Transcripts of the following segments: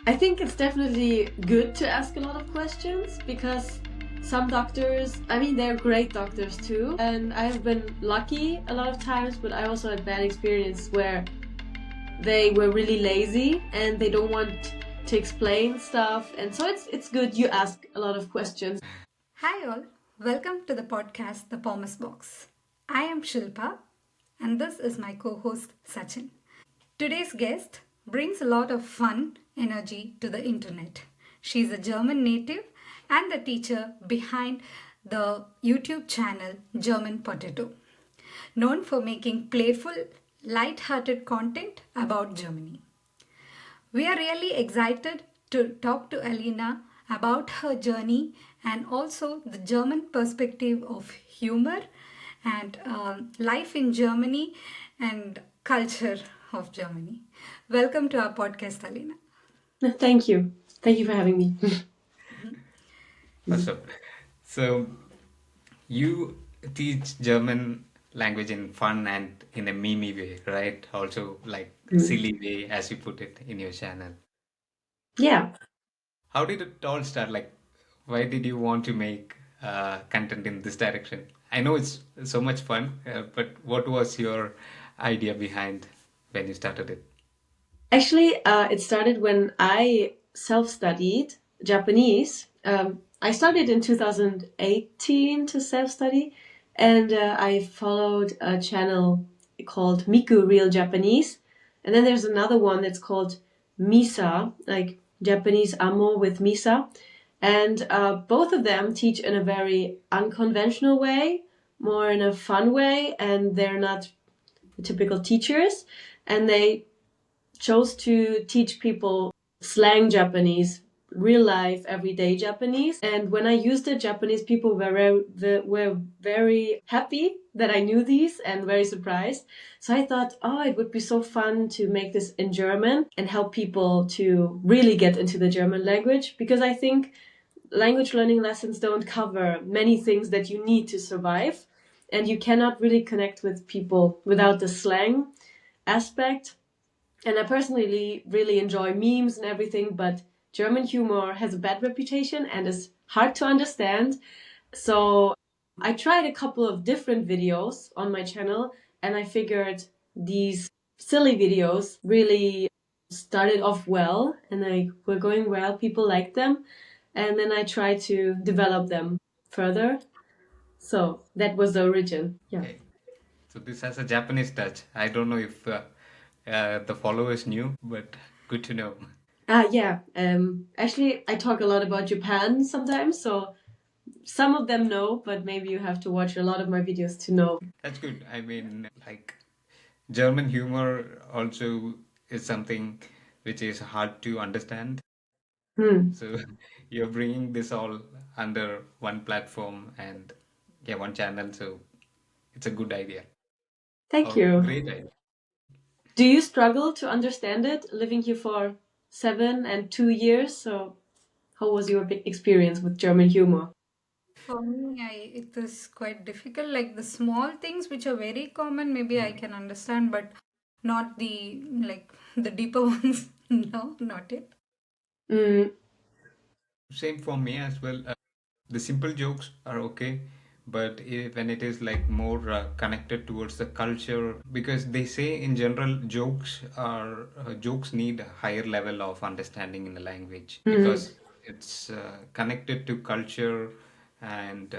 I think it's definitely good to ask a lot of questions because some doctors, they're great doctors too. And I've been lucky a lot of times, but I also had bad experience where they were really lazy and they don't want to explain stuff. And so it's good you ask a lot of questions. Hi all, welcome to the podcast The Promise Box. I am Shilpa and this is my co-host Sachin. Today's guest brings a lot of fun energy to the internet. She's a German native and the teacher behind the YouTube channel German Potato, known for making playful, light-hearted content about Germany. We are really excited to talk to Alina about her journey and also the German perspective of humor and life in Germany and culture of Germany. Welcome to our podcast, Alina. Thank you. Thank you for having me. Awesome. So you teach German language in fun and in a meme way, right? Also like silly way, as you put it in your channel. Yeah. How did it all start? Like, why did you want to make content in this direction? I know it's so much fun, but what was your idea behind when you started it? Actually, it started when I self-studied Japanese. I started in 2018 to self-study, and I followed a channel called Miku Real Japanese. And then there's another one that's called Misa, like Japanese Amo with Misa. And both of them teach in a very unconventional way, more in a fun way, and they're not the typical teachers. And they chose to teach people slang Japanese, real life, everyday Japanese. And when I used it, Japanese people were very happy that I knew these and very surprised. So I thought, oh, it would be so fun to make this in German and help people to really get into the German language, because I think language learning lessons don't cover many things that you need to survive. And you cannot really connect with people without the slang aspect. And I personally really enjoy memes and everything, but German humor has a bad reputation and is hard to understand. So I tried a couple of different videos on my channel, and I figured these silly videos really started off well and they were going well. People liked them. And then I tried to develop them further. So that was the origin. Yeah. Okay. So this has a Japanese touch. I don't know if the followers knew, but good to know. Yeah. Actually, I talk a lot about Japan sometimes, so some of them know, but maybe you have to watch a lot of my videos to know. That's good. I mean, like German humor also is something which is hard to understand. Hmm. So you're bringing this all under one platform and yeah, one channel. So it's a good idea. Thank Oh, you. great idea. Do you struggle to understand it living here for 7 and 2 years? So, how was your big experience with German humor? For me, it is quite difficult. Like the small things which are very common, maybe I can understand, but not the deeper ones. No, not it. Mm, Same for me as well. The simple jokes are okay, but when it is like more connected towards the culture, because they say in general jokes need a higher level of understanding in the language mm, because it's connected to culture and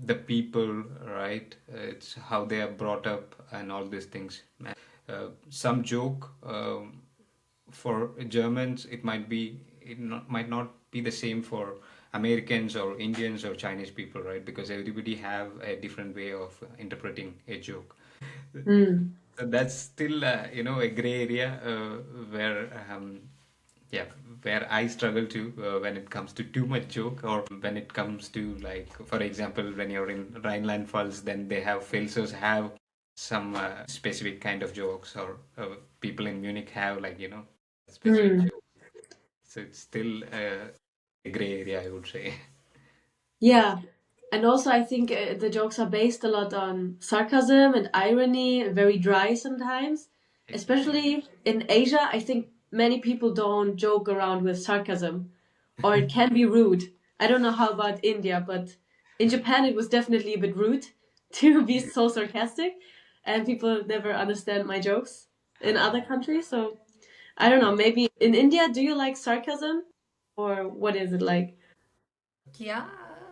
the people, right? It's how they are brought up and all these things. Some joke for Germans, might not be the same for Americans or Indians or Chinese people, right? Because everybody have a different way of interpreting a joke. mm. So that's still a gray area where yeah where I struggle to when it comes to too much joke or when it comes to like for example when you're in Rhineland-Pfalz, then they have Pfälzers have some specific kind of jokes or people in Munich have like specific Mm. jokes. So it's still a gray area, I would say. Yeah. And also, I think the jokes are based a lot on sarcasm and irony, and very dry sometimes. Exactly. Especially in Asia, I think many people don't joke around with sarcasm, or it can be rude. I don't know how about India, but in Japan it was definitely a bit rude to be so sarcastic, and people never understand my jokes in other countries. So I don't know, maybe in India, do you like sarcasm, or what is it like? Yeah.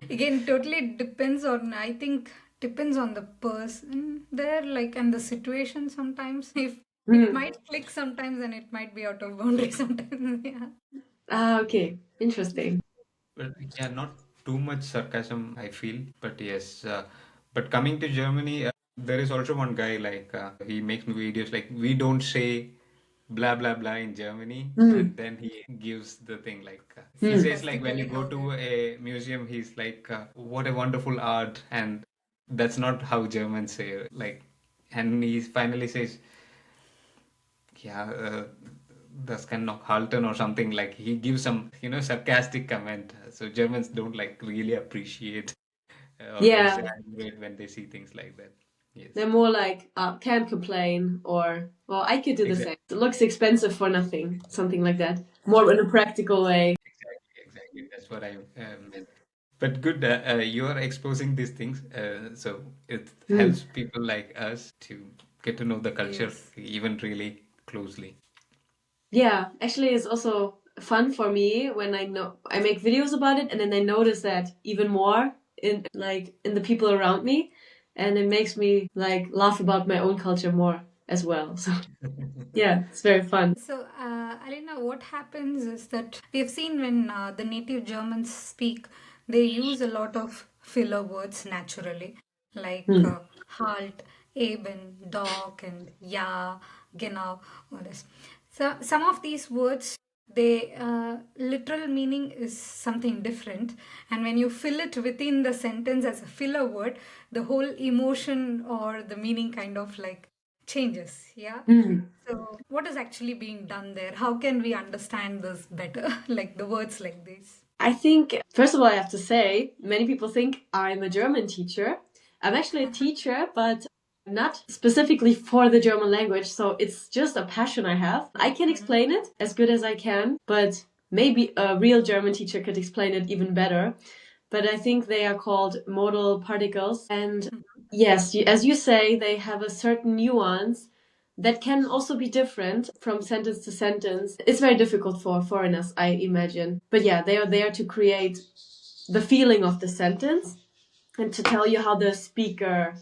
Again, totally depends on, I think, depends on the person there, like, and the situation sometimes. If it Hmm. might click sometimes and it might be out of boundary sometimes. Yeah. Ah, okay, interesting. But yeah, not too much sarcasm, I feel. But yes, but coming to Germany, there is also one guy like he makes videos like we don't say blah blah blah in Germany, Hmm. and then he gives the thing like he Hmm. says like when you Sarcastically go how to they. a museum, he's like, what a wonderful art, and that's not how Germans say it. Like, and he finally says, yeah, das kann noch halten or something like he gives some, sarcastic comment. So Germans don't like really appreciate or Yeah, exaggerate when they see things like that. Yes, they're more like, can't complain, or, well, I could do the exactly, same. It looks expensive for nothing, something like that. More in a practical way. exactly. That's what I meant. But good, you are exposing these things, so it Hmm. helps people like us to get to know the culture Yes. even really closely. Yeah, actually, it's also fun for me when I make videos about it, and then I notice that even more in the people around me, and it makes me like laugh about my own culture more as well. So yeah, it's very fun. So, Alina, what happens is that we have seen when the native Germans speak, they use a lot of filler words naturally, like Hmm. halt, eben, doch, and ja, genau, all this. So, some of these words, they literal meaning is something different, and when you fill it within the sentence as a filler word, the whole emotion or the meaning kind of like changes. Yeah. Hmm. So, what is actually being done there? How can we understand this better? Like the words like this. I think, first of all, I have to say, many people think I'm a German teacher. I'm actually a teacher, but not specifically for the German language. So it's just a passion I have. I can explain it as good as I can, but maybe a real German teacher could explain it even better. But I think they are called modal particles. And yes, as you say, they have a certain nuance that can also be different from sentence to sentence. It's very difficult for foreigners, I imagine. But yeah, they are there to create the feeling of the sentence and to tell you how the speaker,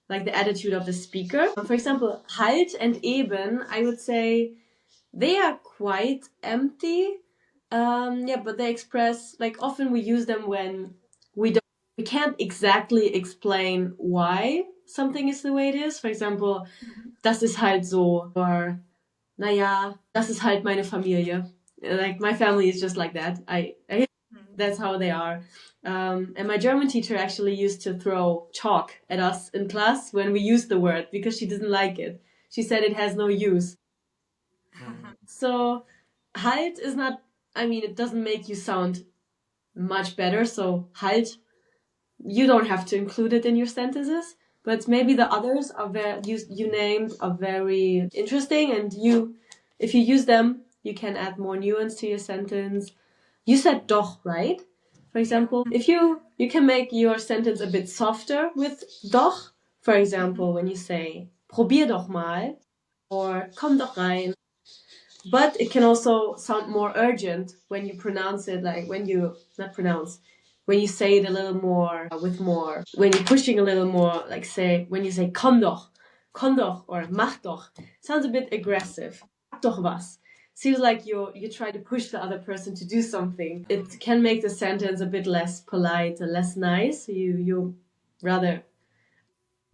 like the attitude of the speaker. For example, halt and eben, I would say they are quite empty. Yeah, but they express, like, often we use them when we can't exactly explain why something is the way it is. For example, das ist halt so, or naja, das ist halt meine Familie. Like my family is just like that. That's how they are. And my German teacher actually used to throw chalk at us in class when we used the word because she didn't like it. She said it has no use. So halt is not, I mean, it doesn't make you sound much better. So halt, you don't have to include it in your sentences, but maybe the others are very, you named are very interesting, and if you use them, you can add more nuance to your sentence. You said doch, right? For Yeah. example, if you can make your sentence a bit softer with doch. For example, when you say probier doch mal or komm doch rein. But it can also sound more urgent when you pronounce it, like when you, not pronounce, when you say it a little more, with more, when you're pushing a little more, like when you say komm doch, or mach doch, sounds a bit aggressive. Mach doch was. Seems like you try to push the other person to do something. It can make the sentence a bit less polite and less nice. You rather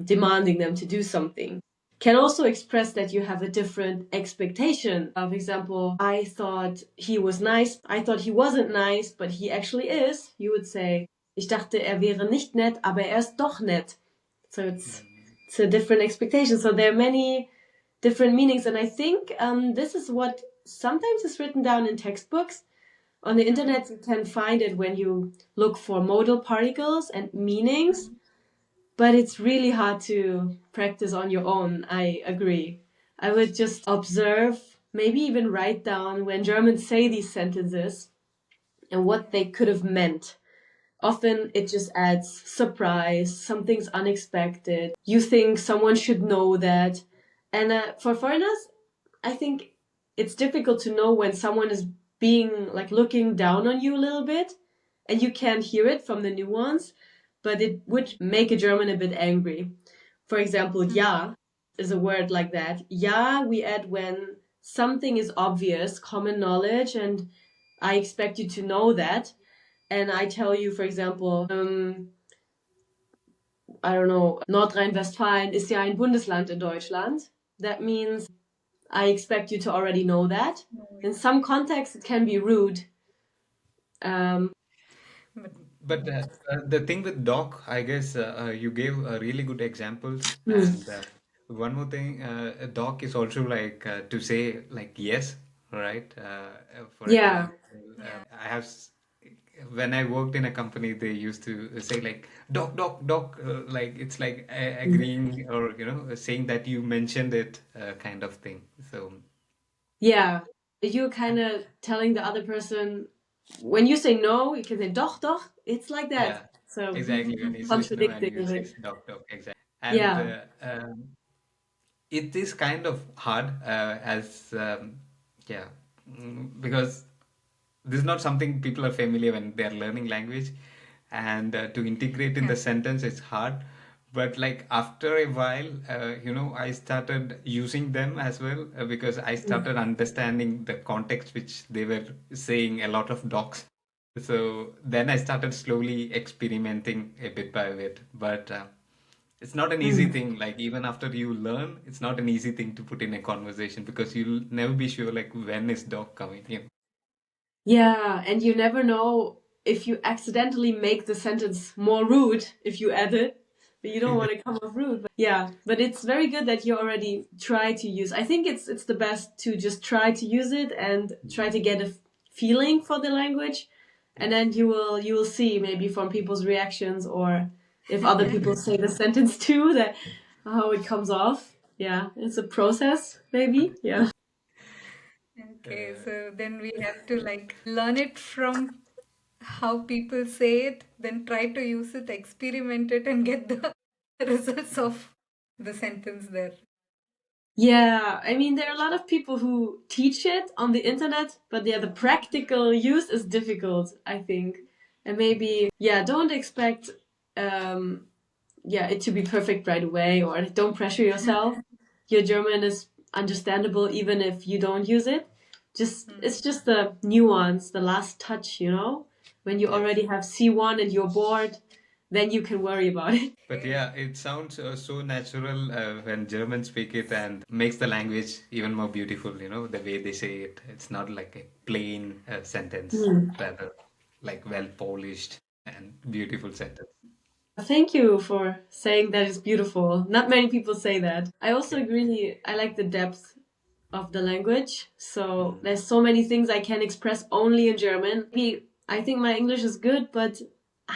demanding them to do something. Can also express that you have a different expectation. For example, I thought he was nice. I thought he wasn't nice, but he actually is. You would say, ich dachte, er wäre nicht nett, aber er ist doch nett. So it's a different expectation. So there are many different meanings, and I think this is what sometimes is written down in textbooks. On the internet, you can find it when you look for modal particles and meanings, but it's really hard to practice on your own. I agree. I would just observe maybe even write down when Germans say these sentences and what they could have meant. Often it just adds surprise, something's unexpected. You think someone should know that. And for foreigners, I think it's difficult to know when someone is being like looking down on you a little bit and you can't hear it from the nuance, but it would make a German a bit angry. For example, ja is a word like that. Ja, we add when something is obvious, common knowledge, and I expect you to know that. And I tell you, for example, I don't know, Nordrhein-Westfalen ist ja ein Bundesland in Deutschland. That means I expect you to already know that. In some contexts, it can be rude. But the thing with doc, I guess you gave really good examples. Hmm. And one more thing, a doc is also like to say like yes, right? For Yeah. example, I have when I worked in a company, they used to say like doc, doc, doc, like it's like agreeing or saying that you mentioned it, kind of thing. So Yeah. You're kind of telling the other person, when you say no, you can say doch, doch. It's like yeah, that. So exactly. When he says no and contradicting you a say bit. doc, doc, exactly. And Yeah. it is kind of hard as yeah, because this is not something people are familiar when they are learning language, and to integrate in the sentence it's hard. But like after a while, I started using them as well, because I started understanding the context which they were saying a lot of docs. So then I started slowly experimenting a bit by bit, but it's not an easy Mm. thing. Like even after you learn, it's not an easy thing to put in a conversation because you'll never be sure like when is dog coming in. Yeah, and you never know if you accidentally make the sentence more rude if you add it, but you don't want to come off rude. But yeah, but it's very good that you already try to use. I think it's the best to just try to use it and try to get a feeling for the language, and then you will see maybe from people's reactions or if other people say the sentence too that how it comes off. Yeah, it's a process maybe. Yeah. Okay, so then we have to like learn it from how people say it, then try to use it, experiment it, and get the results of the sentence there. Yeah, I mean, there are a lot of people who teach it on the internet, but yeah, the practical use is difficult, I think. And maybe, yeah, don't expect, um, yeah, it to be perfect right away, or don't pressure yourself. Your German is understandable even if you don't use it. It's just the nuance, the last touch, When you Yes. already have C1 and you're bored, then you can worry about it. But yeah, it sounds so natural when Germans speak it and makes the language even more beautiful, the way they say it. It's not like a plain sentence, rather like well polished and beautiful sentence. Thank you for saying that is beautiful. Not many people say that. I also Yeah. agree, I like the depth of the language. So Mm. there's so many things I can express only in German. Maybe I think my English is good, but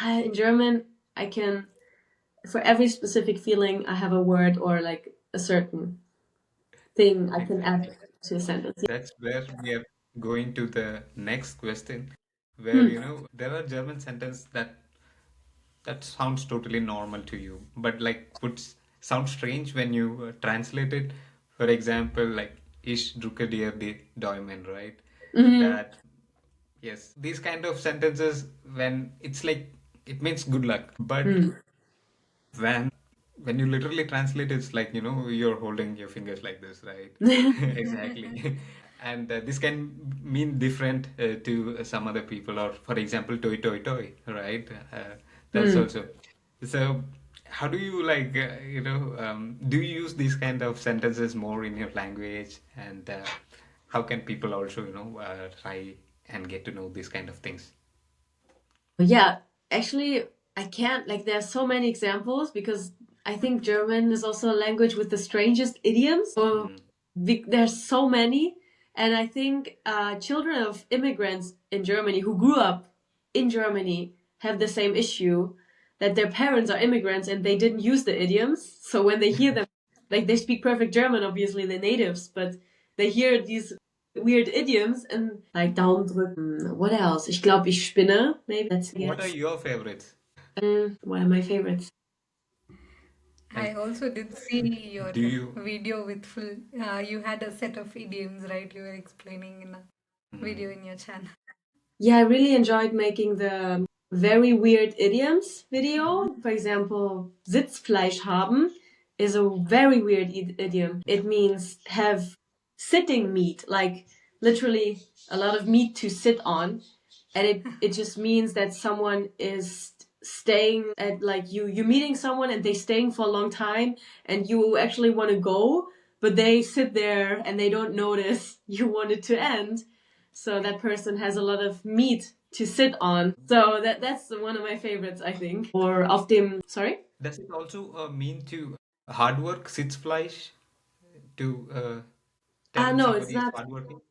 in German, I can, for every specific feeling, I have a word or like a certain thing I can add Exactly. to a sentence. That's where we are going to the next question, where Hmm. there are German sentences that sounds totally normal to you, but like would sound strange when you translate it. For example, like "Ich drücke dir die Daumen," right? Mhm. That yes, these kind of sentences when it's like it means good luck, but Hmm. when you literally translate it's like you're holding your fingers like this, right? Exactly. And this can mean different to some other people, or for example toy toy toy, right? That's Hmm. also so. How do you like do you use these kind of sentences more in your language, and how can people also try and get to know these kind of things? Yeah, actually, I can't, like, there's so many examples because I think German is also a language with the strangest idioms. So Mm. there's so many. And I think children of immigrants in Germany who grew up in Germany have the same issue that their parents are immigrants and they didn't use the idioms. So when they hear them, like, they speak perfect German, obviously, they're natives, but they hear these weird idioms and like Daumen drücken. What else? Ich glaube, ich spinne. Maybe that's What are yes. your favorites? One of my favorites. I And also did see your do you? video with full. You had a set of idioms, right? You were explaining in a video in your channel. Yeah, I really enjoyed making the very weird idioms video. For example, Sitzfleisch haben is a very weird idiom. It means have sitting meat, like literally a lot of meat to sit on. And it just means that someone is staying at like you're meeting someone and they're staying for a long time and you actually want to go, but they sit there and they don't notice you want it to end. So that person has a lot of meat to sit on. So that's one of my favorites, I think. Or auf dem, sorry? Does it also mean to hard work, Sitzfleisch, to tell No, it's somebody is not. hardworking?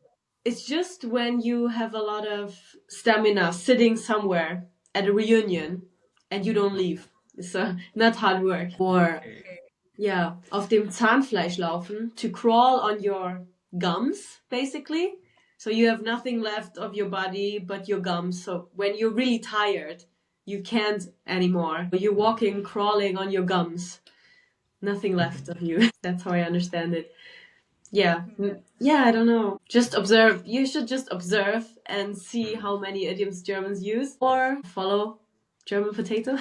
It's just when you have a lot of stamina sitting somewhere at a reunion and you don't leave. So not hard work. Or Okay. yeah, auf dem Zahnfleisch laufen, to crawl on your gums, basically. So you have nothing left of your body but your gums. So when you're really tired, you can't anymore. You're walking, crawling on your gums. Nothing left of you. That's how I understand it. Yeah. Yeah, I don't know. Just observe. You should just observe and see how many idioms Germans use or follow German potato.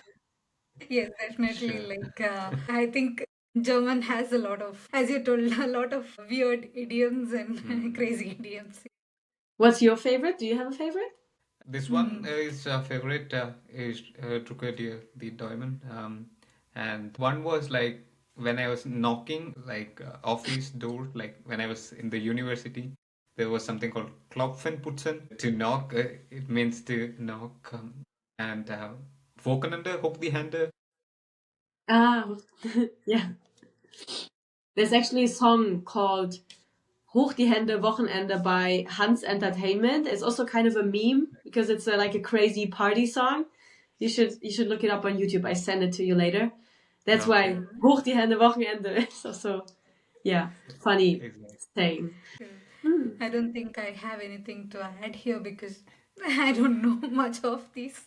Yes, definitely. Sure. I think German has a lot of, as you told, a lot of weird idioms and crazy idioms. What's your favorite? Do you have a favorite? This one is favorite is Trucker the Diamond. And one was like when I was knocking like office door, like when I was in the university, there was something called Klopfenputzen. To knock, it means to knock. And Wochenende, hoch die Hände. Ah, yeah. There's actually a song called Hoch die Hände Wochenende by Hans Entertainment. It's also kind of a meme because it's like a crazy party song. You should look it up on YouTube. I send it to you later. That's why Okay, Hoch die Hände Wochenende is also yeah funny exactly. saying. I don't think I have anything to add here because I don't know much of these.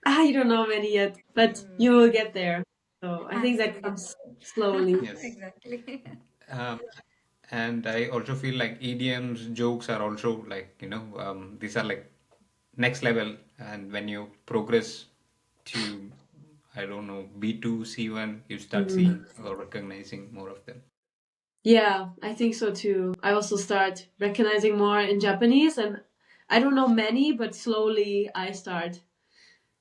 You don't know many yet, but you will get there. So I I'm think still that getting comes slowly. Yes. exactly. Um, and I also feel like idioms, jokes are also like, these are like next level. And when you progress to, I don't know, B2, C1, you start seeing or recognizing more of them. Yeah, I think so too. I also start recognizing more in Japanese, and I don't know many, but slowly I start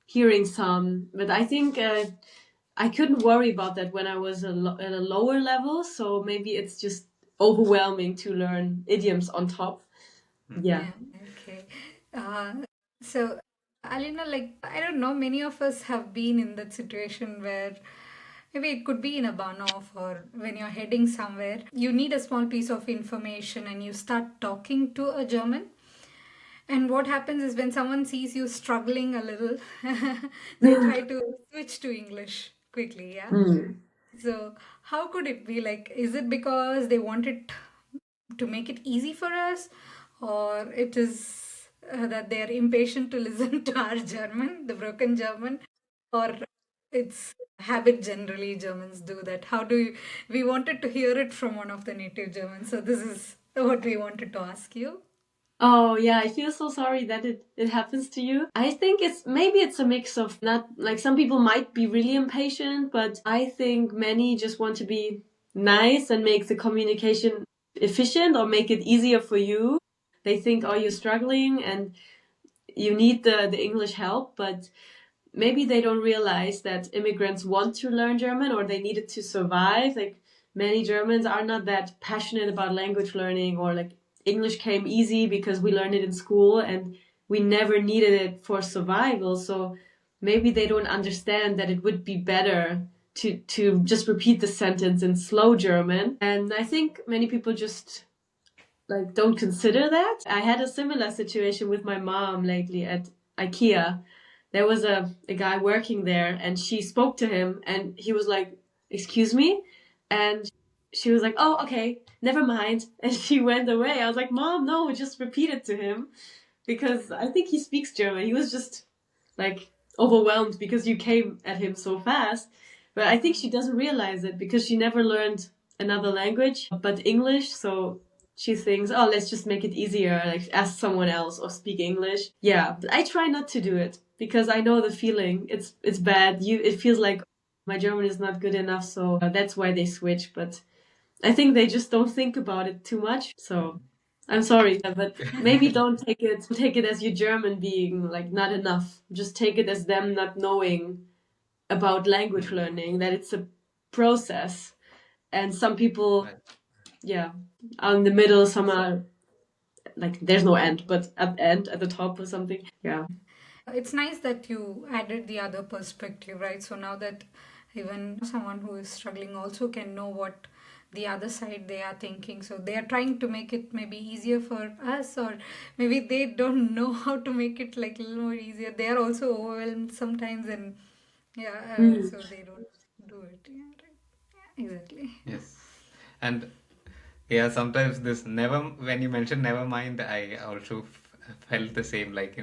hearing some. But I think I couldn't worry about that when I was at a lower level, so maybe it's just overwhelming to learn idioms on top. Yeah. Yeah, okay. Uh, so, Alina, like, I don't know, many of us have been in that situation where maybe it could be in a burn-off or when you're heading somewhere, you need a small piece of information and you start talking to a German. And what happens is when someone sees you struggling a little, they try to switch to English quickly, yeah? So, how could it be? Like, is it because they want it to make it easy for us, or it is that they are impatient to listen to our German, the broken German, or it's habit generally Germans do that? How do you, we wanted to hear it from one of the native Germans, so this is what we wanted to ask you. Oh yeah, I feel so sorry that it happens to you. I think it's a mix of not like some people might be really impatient, but I think many just want to be nice and make the communication efficient or make it easier for you. They think, oh, you're struggling and you need the English help, but maybe they don't realize that immigrants want to learn German or they need it to survive. Like many Germans are not that passionate about language learning or like English came easy because we learned it in school and we never needed it for survival. So maybe they don't understand that it would be better to just repeat the sentence in slow German. And I think many people just like don't consider that. I had a similar situation with my mom lately at IKEA. There was a guy working there and she spoke to him and he was like, excuse me? And she was like, "Oh, okay, never mind," and she went away. I was like, "Mom, no, just repeat it to him," because I think he speaks German. He was just like overwhelmed because you came at him so fast. But I think she doesn't realize it because she never learned another language but English. So she thinks, oh, let's just make it easier, like ask someone else or speak English. Yeah, but I try not to do it because I know the feeling. It's bad. It feels like my German is not good enough, so that's why they switch. But I think they just don't think about it too much. So I'm sorry, but maybe don't take it as your German being like not enough. Just take it as them not knowing about language Mm. learning, that it's a process. And some people, Right. yeah, are in the middle, some are like there's no end, but at the end, at the top or something. Yeah. It's nice that you added the other perspective, right? So now that even someone who is struggling also can know what the other side they are thinking. So they are trying to make it maybe easier for us, or maybe they don't know how to make it like a little more easier. They are also overwhelmed sometimes, and yeah, Mm. so they don't do it. Yeah, right. Yeah, exactly. Yes. And yeah, sometimes this never, when you mention never mind, I also felt the same. Like,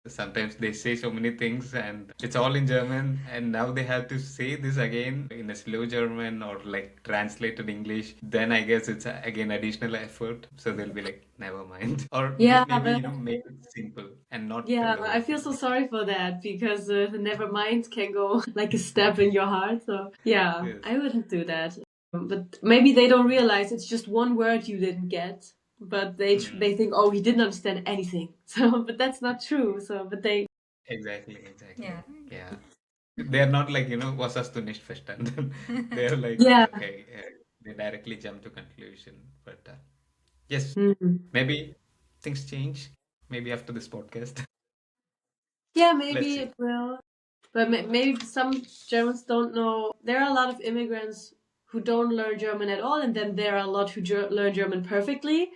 sometimes they say so many things and it's all in German, and now they have to say this again in a slow German or like translated English. Then I guess it's again additional effort. So they'll be like, never mind. Or Yeah, maybe, but make it simple and not the yeah, but I lower feel thing. so sorry for that because the never mind can go like a stab in your heart. So yeah, Yes. I wouldn't do that. But maybe they don't realize it's just one word you didn't get, but they Mm. think, oh, he didn't understand anything. So, but that's not true. So, but they, Exactly, exactly. Yeah. Yeah. They're not like, was hast du nicht verstanden? They're like, yeah. okay, they directly jump to conclusion. But yes, Mhm. maybe things change. Maybe after this podcast. Yeah, Let's maybe see. it will. But maybe some Germans don't know. There are a lot of immigrants who don't learn German at all, and then there are a lot who learn German perfectly,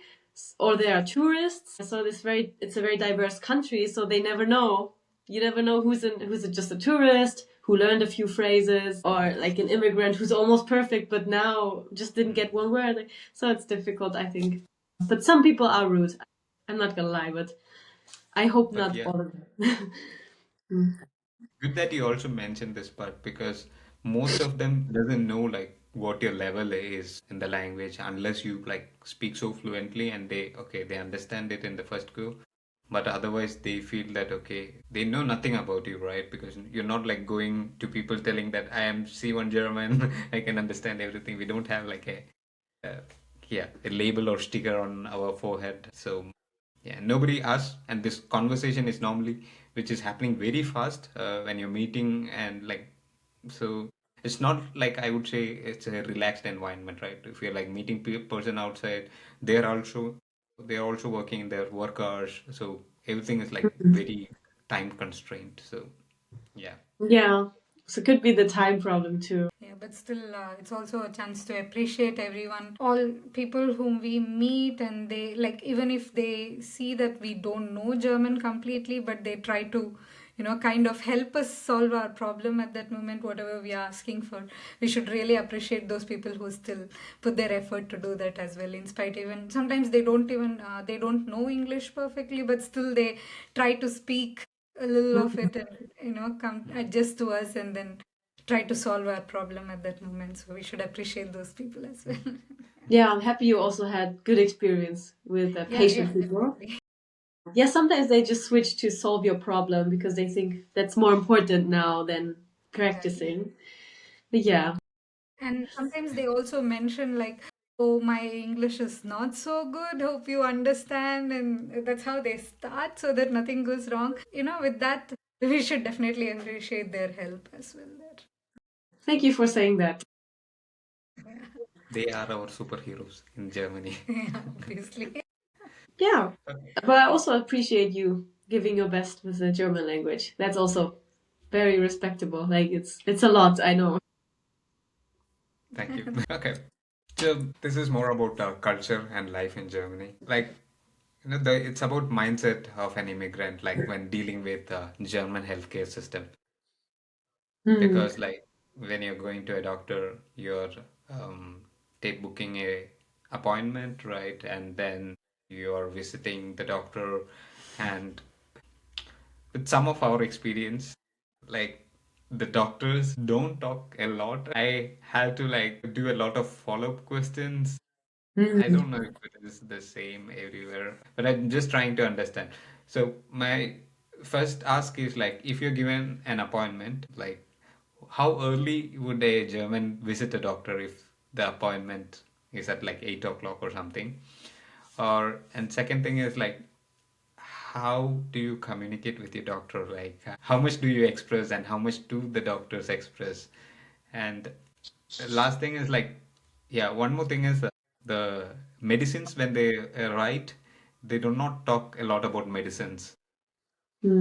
or they are tourists. So it's a very diverse country. So they never know. You never know who's just a tourist who learned a few phrases, or like an immigrant who's almost perfect but now just didn't Mm. get one word. So it's difficult, I think. But some people are rude. I'm not gonna lie, but I hope But not yeah, all of them. good that you also mentioned this part, because most of them doesn't know like what your level is in the language unless you like speak so fluently and they understand it in the first go. But otherwise they feel that okay, they know nothing about you, right? Because you're not like going to people telling that I am C1 German, I can understand everything. We don't have like uh, a label or sticker on our forehead. So yeah, nobody asks, and this conversation is normally which is happening very fast when you're meeting, and like so it's not like I would say it's a relaxed environment, right? If you're like meeting person outside, they're also they're also working in their work hours, so everything is like very time constrained. So yeah. Yeah. So it could be the time problem too. Yeah, but still, it's also a chance to appreciate everyone, all people whom we meet, and they like, even if they see that we don't know German completely, but they try to, kind of help us solve our problem at that moment, whatever we are asking for. We should really appreciate those people who still put their effort to do that as well, in spite even sometimes they don't know English perfectly, but still they try to speak a little of Mhm. it and come adjust to us and then try to solve our problem at that moment. So we should appreciate those people as well. Yeah, I'm happy you also had good experience with Yeah, yeah, patient people. definitely. Yeah, sometimes they just switch to solve your problem because they think that's more important now than Exactly. practicing. But yeah. And sometimes they also mention like, oh, my English is not so good, hope you understand, and that's how they start so that nothing goes wrong. With that, we should definitely appreciate their help as well there. Thank you for saying that. They are our superheroes in Germany. Yeah, obviously. Yeah. Okay. But I also appreciate you giving your best with the German language. That's also very respectable. Like it's a lot, I know. Thank you. Okay. So this is more about culture and life in Germany. Like, it's about mindset of an immigrant, like when dealing with German healthcare system. Hmm. Because like when you're going to a doctor, you're um, booking a appointment, right? And then you're visiting the doctor, and with some of our experience, like the doctors don't talk a lot. I had to like do a lot of follow-up questions. I Mm. don't know if it is the same everywhere, but I'm just trying to understand. So my first ask is like, if you're given an appointment, like how early would a German visit a doctor if the appointment is at like 8 o'clock or something? Or and second thing is like, how do you communicate with your doctor? Like, how much do you express and how much do the doctors express? And last thing is like, yeah, one more thing is the medicines when they write, they do not talk a lot about medicines. Mm.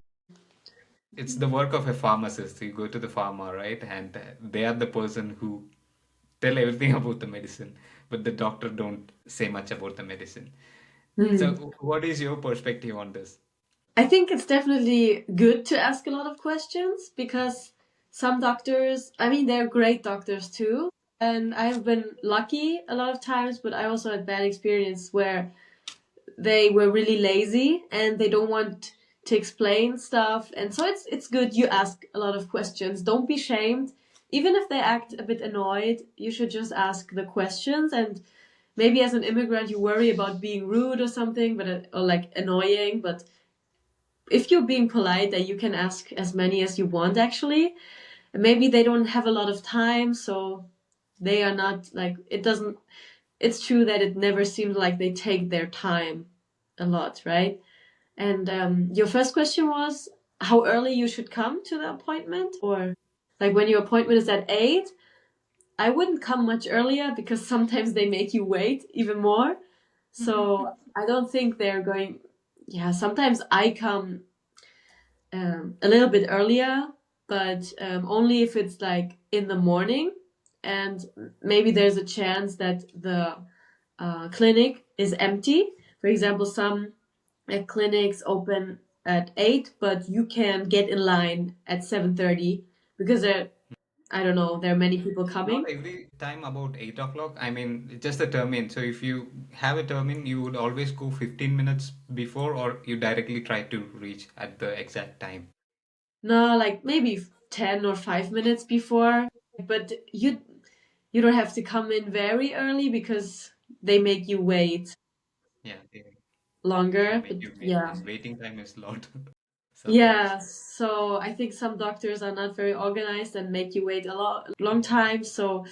It's the work of a pharmacist. You go to the pharma, right? And they are the person who tell everything about the medicine, but the doctor don't say much about the medicine. Mm. So, what is your perspective on this? I think it's definitely good to ask a lot of questions because some doctors, I mean, they're great doctors too. And I've been lucky a lot of times, but I also had bad experience where they were really lazy and they don't want to explain stuff. And so it's good you ask a lot of questions. Don't be shamed. Even if they act a bit annoyed, you should just ask the questions. And maybe as an immigrant, you worry about being rude or something, but or like annoying. But if you're being polite, that you can ask as many as you want actually. And maybe they don't have a lot of time, so they are not like it doesn't. It's true that it never seems like they take their time a lot, right? And your first question was how early you should come to the appointment, or like when your appointment is at 8. I wouldn't come much earlier because sometimes they make you wait even more. So I don't think they're going. Yeah, sometimes I come a little bit earlier, but only if it's like in the morning, and maybe there's a chance that the clinic is empty. For example, some clinics open at 8, but you can get in line at 7:30 because I don't know, there are many people Not coming. every time about 8 o'clock. I mean, it's just a termin. So if you have a termin, you would always go 15 minutes before, or you directly try to reach at the exact time. No, like maybe 10 or 5 minutes before, but you don't have to come in very early because they make you wait Yeah, they longer. make But you wait, yeah. and waiting time is lot sometimes. Yeah, so I think some doctors are not very organized and make you wait a long time. So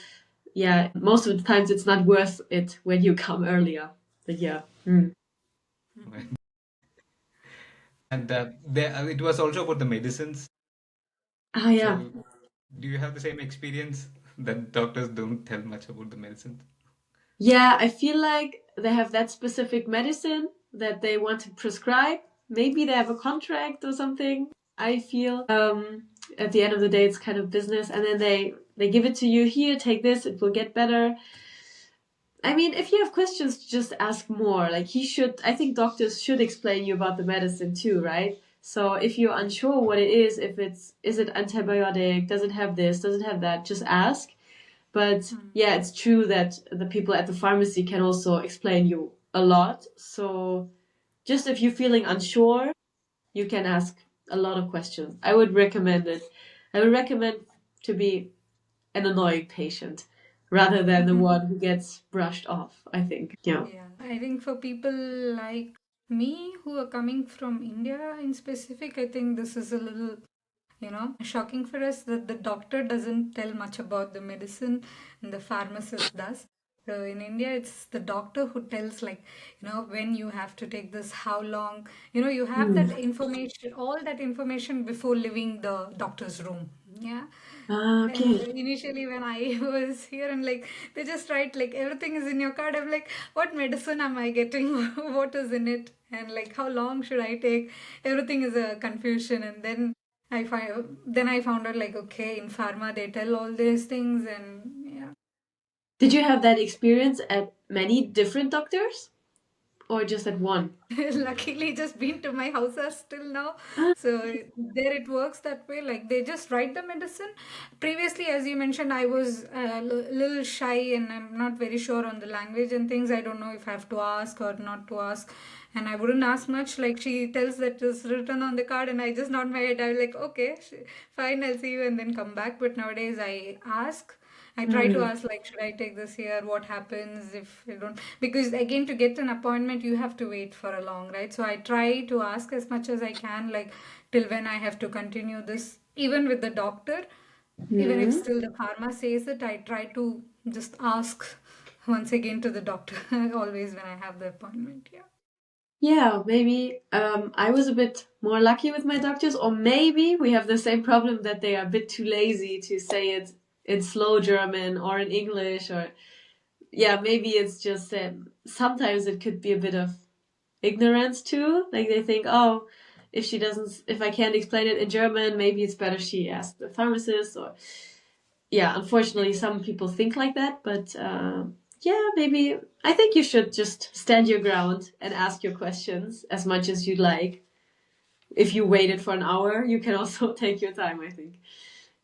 yeah, most of the times it's not worth it when you come earlier. But yeah. Mm. And it was also about the medicines. Ah, yeah. So, do you have the same experience that doctors don't tell much about the medicines? Yeah, I feel like they have that specific medicine that they want to prescribe. Maybe they have a contract or something. I feel at the end of the day, it's kind of business, and then they give it to you. Here, take this; it will get better. I mean, if you have questions, just ask more. Like he should, I think doctors should explain you about the medicine too, right? So if you're unsure what it is, is it antibiotic? Does it have this? Does it have that? Just ask. But yeah, it's true that the people at the pharmacy can also explain you a lot. So just if you're feeling unsure, you can ask a lot of questions. I would recommend it. I would recommend to be an annoying patient rather than the one who gets brushed off, I think. Yeah. Yeah, I think for people like me who are coming from India in specific, I think this is a little, shocking for us that the doctor doesn't tell much about the medicine and the pharmacist does. So in India, it's the doctor who tells, like, when you have to take this, how long, you have that Mm. information, all that information before leaving the doctor's room. Yeah. Ah, And okay. initially, when I was here, and like they just write like everything is in your card. I'm like, what medicine am I getting? What is in it? And like, how long should I take? Everything is a confusion. And then I found out like, okay, in pharma they tell all these things, and yeah. Did you have that experience at many different doctors? or just at one? Luckily, just been to my house as till now. So there it works that way. Like they just write the medicine. Previously, as you mentioned, I was a little shy and I'm not very sure on the language and things. I don't know if I have to ask or not to ask. And I wouldn't ask much. Like she tells that it's written on the card, and I just nod my head. I'm like, okay, fine, I'll see you, and then come back. But nowadays, I ask. I try to Mm. ask like, should I take this here? What happens if I don't? Because again, to get an appointment, you have to wait for a long, right? So I try to ask as much as I can, like till when I have to continue this. Even with the doctor, even if Mm. still the pharma says it, I try to just ask once again to the doctor always when I have the appointment. Yeah. Yeah, maybe I was a bit more lucky with my doctors, or maybe we have the same problem that they are a bit too lazy to say it in slow German or in English, or yeah, maybe it's just sometimes it could be a bit of ignorance too. Like they think, oh, if I can't explain it in German, maybe it's better she asks the pharmacist. Or yeah, unfortunately, some people think like that. But yeah, maybe I think you should just stand your ground and ask your questions as much as you'd like. If you waited for an hour, you can also take your time, I think.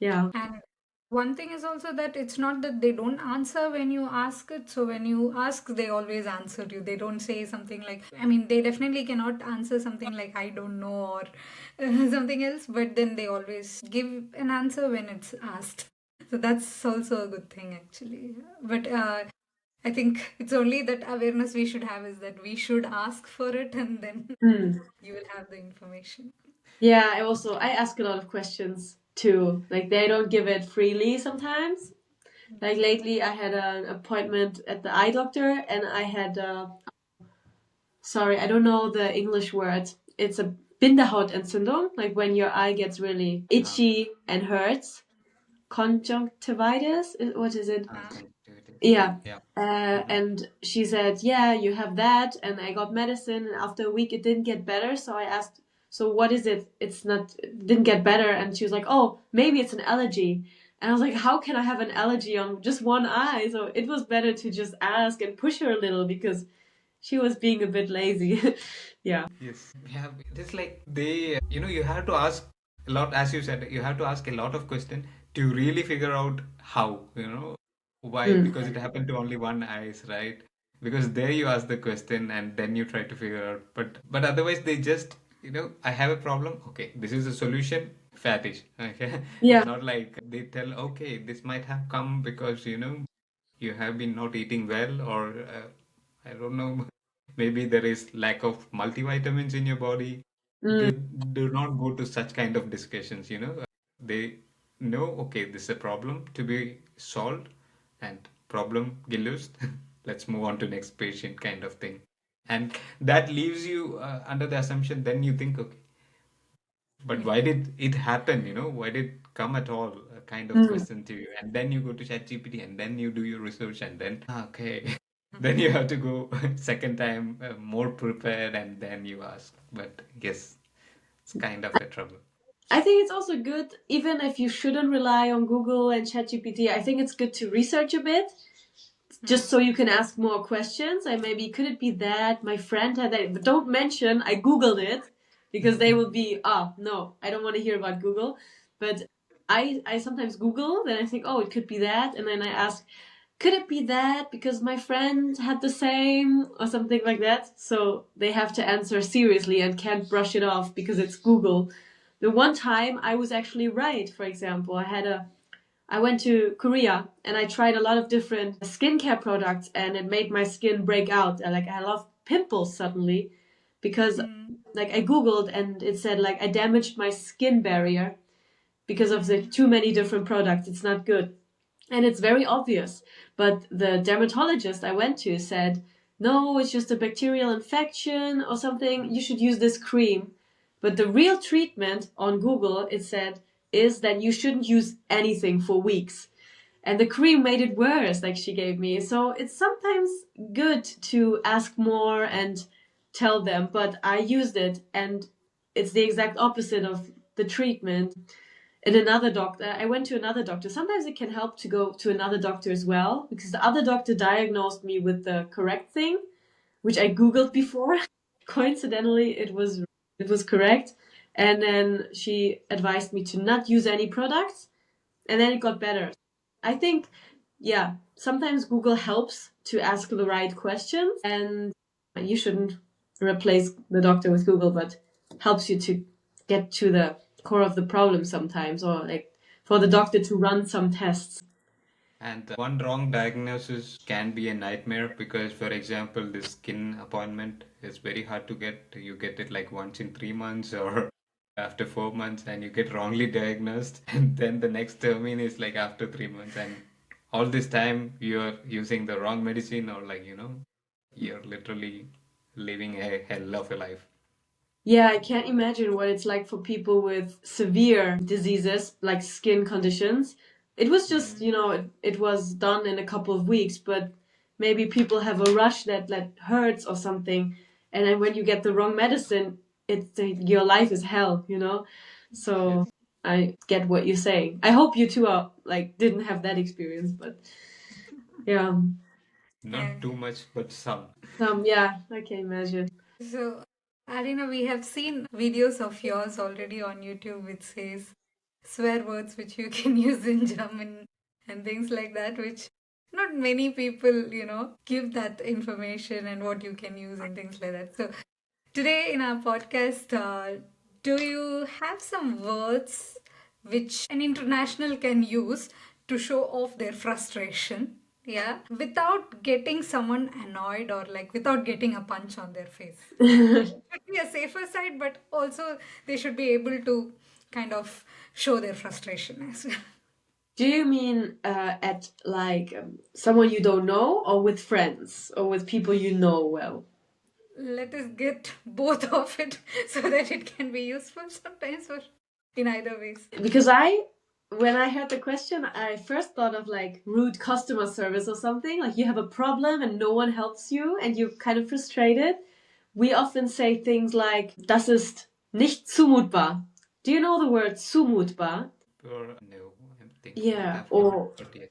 Yeah. And one thing is also that it's not that they don't answer when you ask it. So when you ask, they always answer you. They don't say something like, I mean, they definitely cannot answer something like, I don't know, or something else, but then they always give an answer when it's asked. So that's also a good thing, actually. But I think it's only that awareness we should have is that we should ask for it, and then Hmm. you will have the information. Yeah, I ask a lot of questions too. Like they don't give it freely sometimes. Like lately, I had an appointment at the eye doctor, and I had sorry, I don't know the English word. It's a Bindehautentzündung, like when your eye gets really Ah, itchy and hurts. Conjunctivitis, what is it? conjunctivitis. Yeah. Yeah. And she said, yeah, you have that. And I got medicine. And after a week, it didn't get better. So I asked, so what is it? It didn't get better. And she was like, oh, maybe it's an allergy. And I was like, how can I have an allergy on just one eye? So it was better to just ask and push her a little because she was being a bit lazy. Yeah. Yes. Yeah. It is like you have to ask a lot, as you said, you have to ask a lot of questions to really figure out how, why, Mm. because it happened to only one eyes, right? Because there you ask the question and then you try to figure out, but otherwise they just, I have a problem. Okay, this is a solution. Fatish. Okay, it's Yeah. not like they tell, okay, this might have come because you have been not eating well, or I don't know, maybe there is lack of multivitamins in your body. Mm. They do not go to such kind of discussions. They know, okay, this is a problem to be solved, and problem gelöst. Let's move on to next patient, kind of thing. And that leaves you under the assumption, then you think, okay, but why did it happen? Why did it come at all? A kind of Mm. question to you. And then you go to ChatGPT and then you do your research and then, okay, then you have to go second time more prepared and then you ask. But yes, it's kind of a trouble. I think it's also good, even if you shouldn't rely on Google and ChatGPT, I think it's good to research a bit just so you can ask more questions. And maybe, could it be that my friend had that? But don't mention I Googled it because they will be, no, I don't want to hear about Google. But I sometimes Google, then I think, oh, it could be that. And then I ask, could it be that because my friend had the same or something like that? So they have to answer seriously and can't brush it off because it's Google. The one time I was actually right, for example, I went to Korea and I tried a lot of different skincare products and it made my skin break out. Like I had a lot of pimples suddenly because like I Googled and it said like I damaged my skin barrier because of the too many different products. It's not good. And it's very obvious. But the dermatologist I went to said, no, it's just a bacterial infection or something. You should use this cream. But the real treatment on Google, it said, is that you shouldn't use anything for weeks. And the cream made it worse, like she gave me. So it's sometimes good to ask more and tell them, but I used it and it's the exact opposite of the treatment. And another doctor, I went to another doctor. Sometimes it can help to go to another doctor as well, because the other doctor diagnosed me with the correct thing, which I Googled before. Coincidentally, it was correct. And then she advised me to not use any products, and then it got better. I think, yeah, sometimes Google helps to ask the right questions, and you shouldn't replace the doctor with Google, but helps you to get to the core of the problem sometimes, or like for the doctor to run some tests. And one wrong diagnosis can be a nightmare because, for example, the skin appointment is very hard to get. You get it like once in 3 months or after 4 months, and you get wrongly diagnosed. And then the next termine is like after 3 months, and all this time you're using the wrong medicine, or like, you're literally living a hell of a life. Yeah, I can't imagine what it's like for people with severe diseases like skin conditions. It was just, it was done in a couple of weeks, but maybe people have a rush that hurts or something. And then when you get the wrong medicine, your life is hell. So Yes. I get what you're saying. I hope you two are like didn't have that experience, but yeah. Yeah. Not too much, but some. Yeah, I can imagine. So, Alina, we have seen videos of yours already on YouTube which says swear words which you can use in German and things like that, which not many people, give that information and what you can use and things like that. So, today in our podcast, do you have some words which an international can use to show off their frustration? Yeah, without getting someone annoyed or like without getting a punch on their face. It should be a safer side, but also they should be able to kind of show their frustration as well. Do you mean at like someone you don't know, or with friends, or with people you know well? Let us get both of it so that it can be useful sometimes or in either ways. Because when I heard the question, I first thought of like rude customer service or something. Like you have a problem and no one helps you and you're kind of frustrated. We often say things like, das ist nicht zumutbar. Do you know the word zumutbar? Or no, I think I Yeah, have not or heard yet.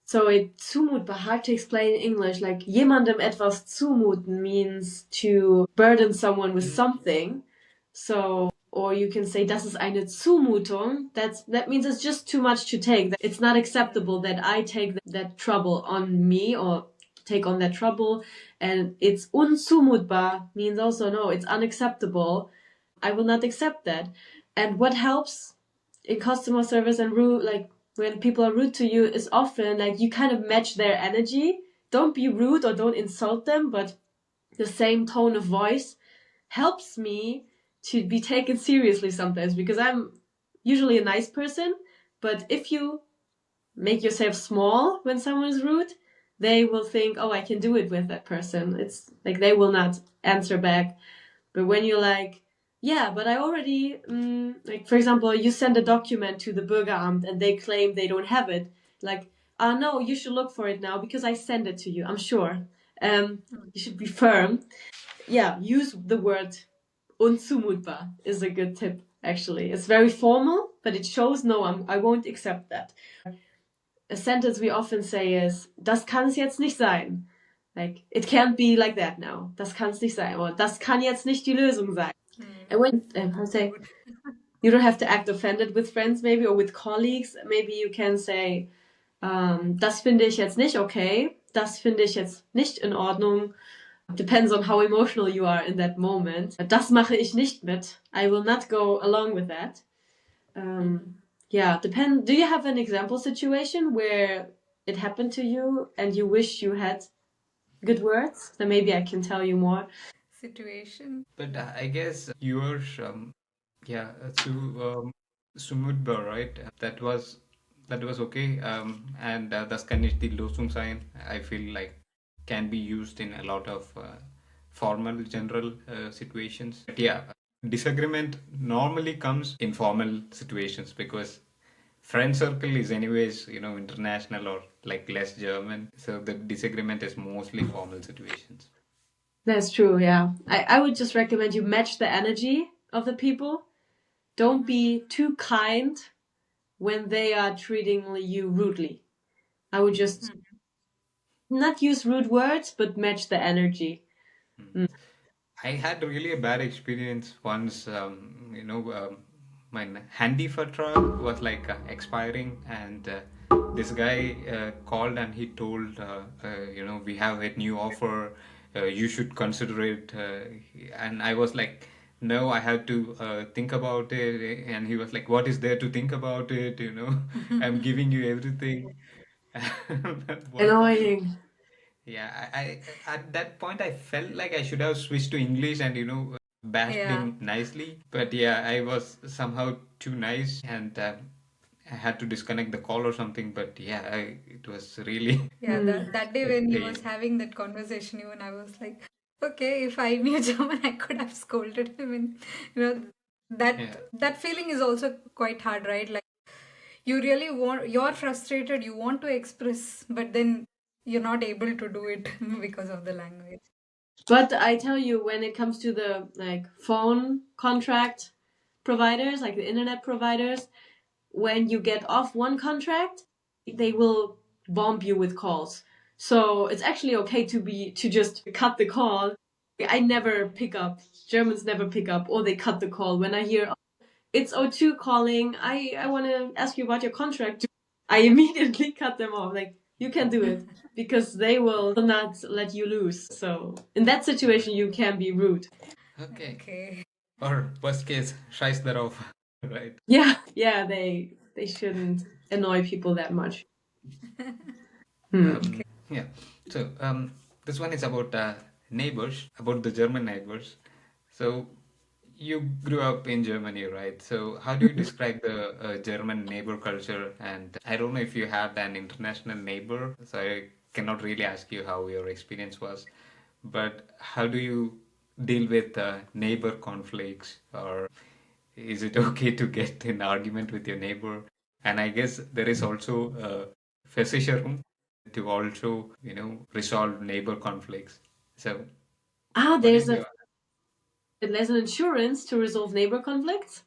so zumutbar, hard to explain in English. Like jemandem etwas zumuten means to burden someone with something. So, or you can say, das ist eine Zumutung. That means it's just too much to take. It's not acceptable that I take that trouble on me or take on that trouble. And it's unzumutbar means also no, it's unacceptable. I will not accept that. And what helps in customer service and rude, like when people are rude to you, is often like you kind of match their energy. Don't be rude or don't insult them, but the same tone of voice helps me to be taken seriously sometimes because I'm usually a nice person. But if you make yourself small when someone is rude, they will think, oh, I can do it with that person. It's like they will not answer back. But when you're like, yeah, but I already, like, for example, you send a document to the Bürgeramt and they claim they don't have it. Like, no, you should look for it now because I send it to you, I'm sure. You should be firm. Yeah, use the word unzumutbar is a good tip, actually. It's very formal, but it shows, no, I won't accept that. A sentence we often say is, das kann es jetzt nicht sein. Like, it can't be like that now. Das kann es nicht sein. Or, das kann jetzt nicht die Lösung sein. And when, how to say, you don't have to act offended with friends maybe or with colleagues. Maybe you can say, das finde ich jetzt nicht okay. Das finde ich jetzt nicht in Ordnung. Depends on how emotional you are in that moment. Das mache ich nicht mit. I will not go along with that. Yeah, depend. Do you have an example situation where it happened to you and you wish you had good words? Then maybe I can tell you more. Situation. But I guess your yeah, Sumudba, right? That was okay. And das kann nicht die Lösung sein. I feel like can be used in a lot of formal, general situations. But yeah, disagreement normally comes in formal situations because friend circle is anyways, international or like less German. So the disagreement is mostly formal situations. That's true, yeah. I would just recommend you match the energy of the people. Don't be too kind when they are treating you rudely. I would just not use rude words, but match the energy. I had really a bad experience once. My handy for truck was like expiring, and this guy called and he told, we have a new offer. You should consider it. And I was like, no, I have to think about it. And he was like, what is there to think about it? I'm giving you everything. What? Annoying. Yeah, at that point I felt like I should have switched to English and bashed Yeah. him nicely. But yeah, I was somehow too nice and I had to disconnect the call or something. But yeah, it was really Yeah, that day a when he was pain. having that conversation, even I was like, okay, if I knew German, I could have scolded him. And you know, Yeah. that feeling is also quite hard, right? Like you really you're frustrated, you want to express, but then you're not able to do it because of the language. But I tell you, when it comes to the like phone contract providers, like the internet providers, when you get off one contract, they will bomb you with calls. So it's actually okay to just cut the call. I never pick up. Germans never pick up, or they cut the call when I hear it's O2 calling. I want to ask you about your contract. I immediately cut them off. Like, you can do it because they will not let you lose. So, in that situation, you can be rude. Okay. Okay. Or worst case, scheiß darauf. Right. Yeah, yeah, they shouldn't annoy people that much. Hmm. Okay. Yeah. So this one is about neighbors, about the German neighbors. So you grew up in Germany, right? So how do you describe the German neighbor culture? And I don't know if you had an international neighbor, so I cannot really ask you how your experience was. But how do you deal with neighbor conflicts, or is it okay to get in argument with your neighbor? And I guess there is also a Versicherung to also, resolve neighbor conflicts. So Ah, what is your... there's an insurance to resolve neighbor conflicts.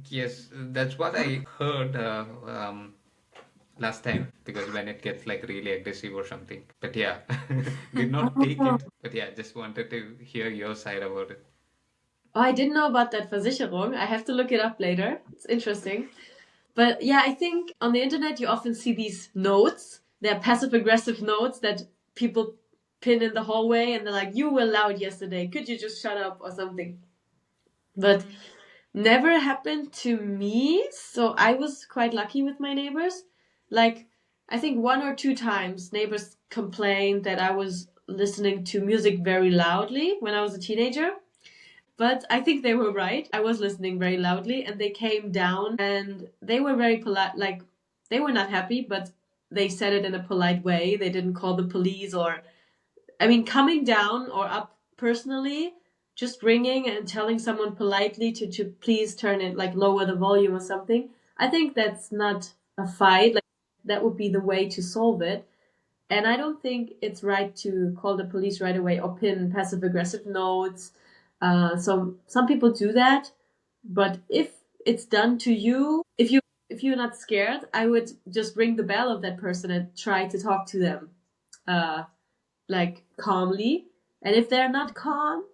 Yes, that's what I heard last time, because when it gets like really aggressive or something. But yeah, did not take Oh, it. But yeah, just wanted to hear your side about it. I didn't know about that Versicherung. I have to look it up later. It's interesting. But yeah, I think on the internet you often see these notes. They're passive aggressive notes that people pin in the hallway and they're like, you were loud yesterday. Could you just shut up or something? But never happened to me. So I was quite lucky with my neighbors. Like, I think one or two times neighbors complained that I was listening to music very loudly when I was a teenager. But I think they were right. I was listening very loudly, and they came down and they were very polite. Like, they were not happy, but they said it in a polite way. They didn't call the police or, I mean, coming down or up personally, just ringing and telling someone politely to please turn it, like lower the volume or something. I think that's not a fight. Like, that would be the way to solve it. And I don't think it's right to call the police right away or pin passive aggressive notes. So some people do that, but if it's done to you, if you're not scared, I would just ring the bell of that person and try to talk to them, uh, like calmly. And if they're not calm,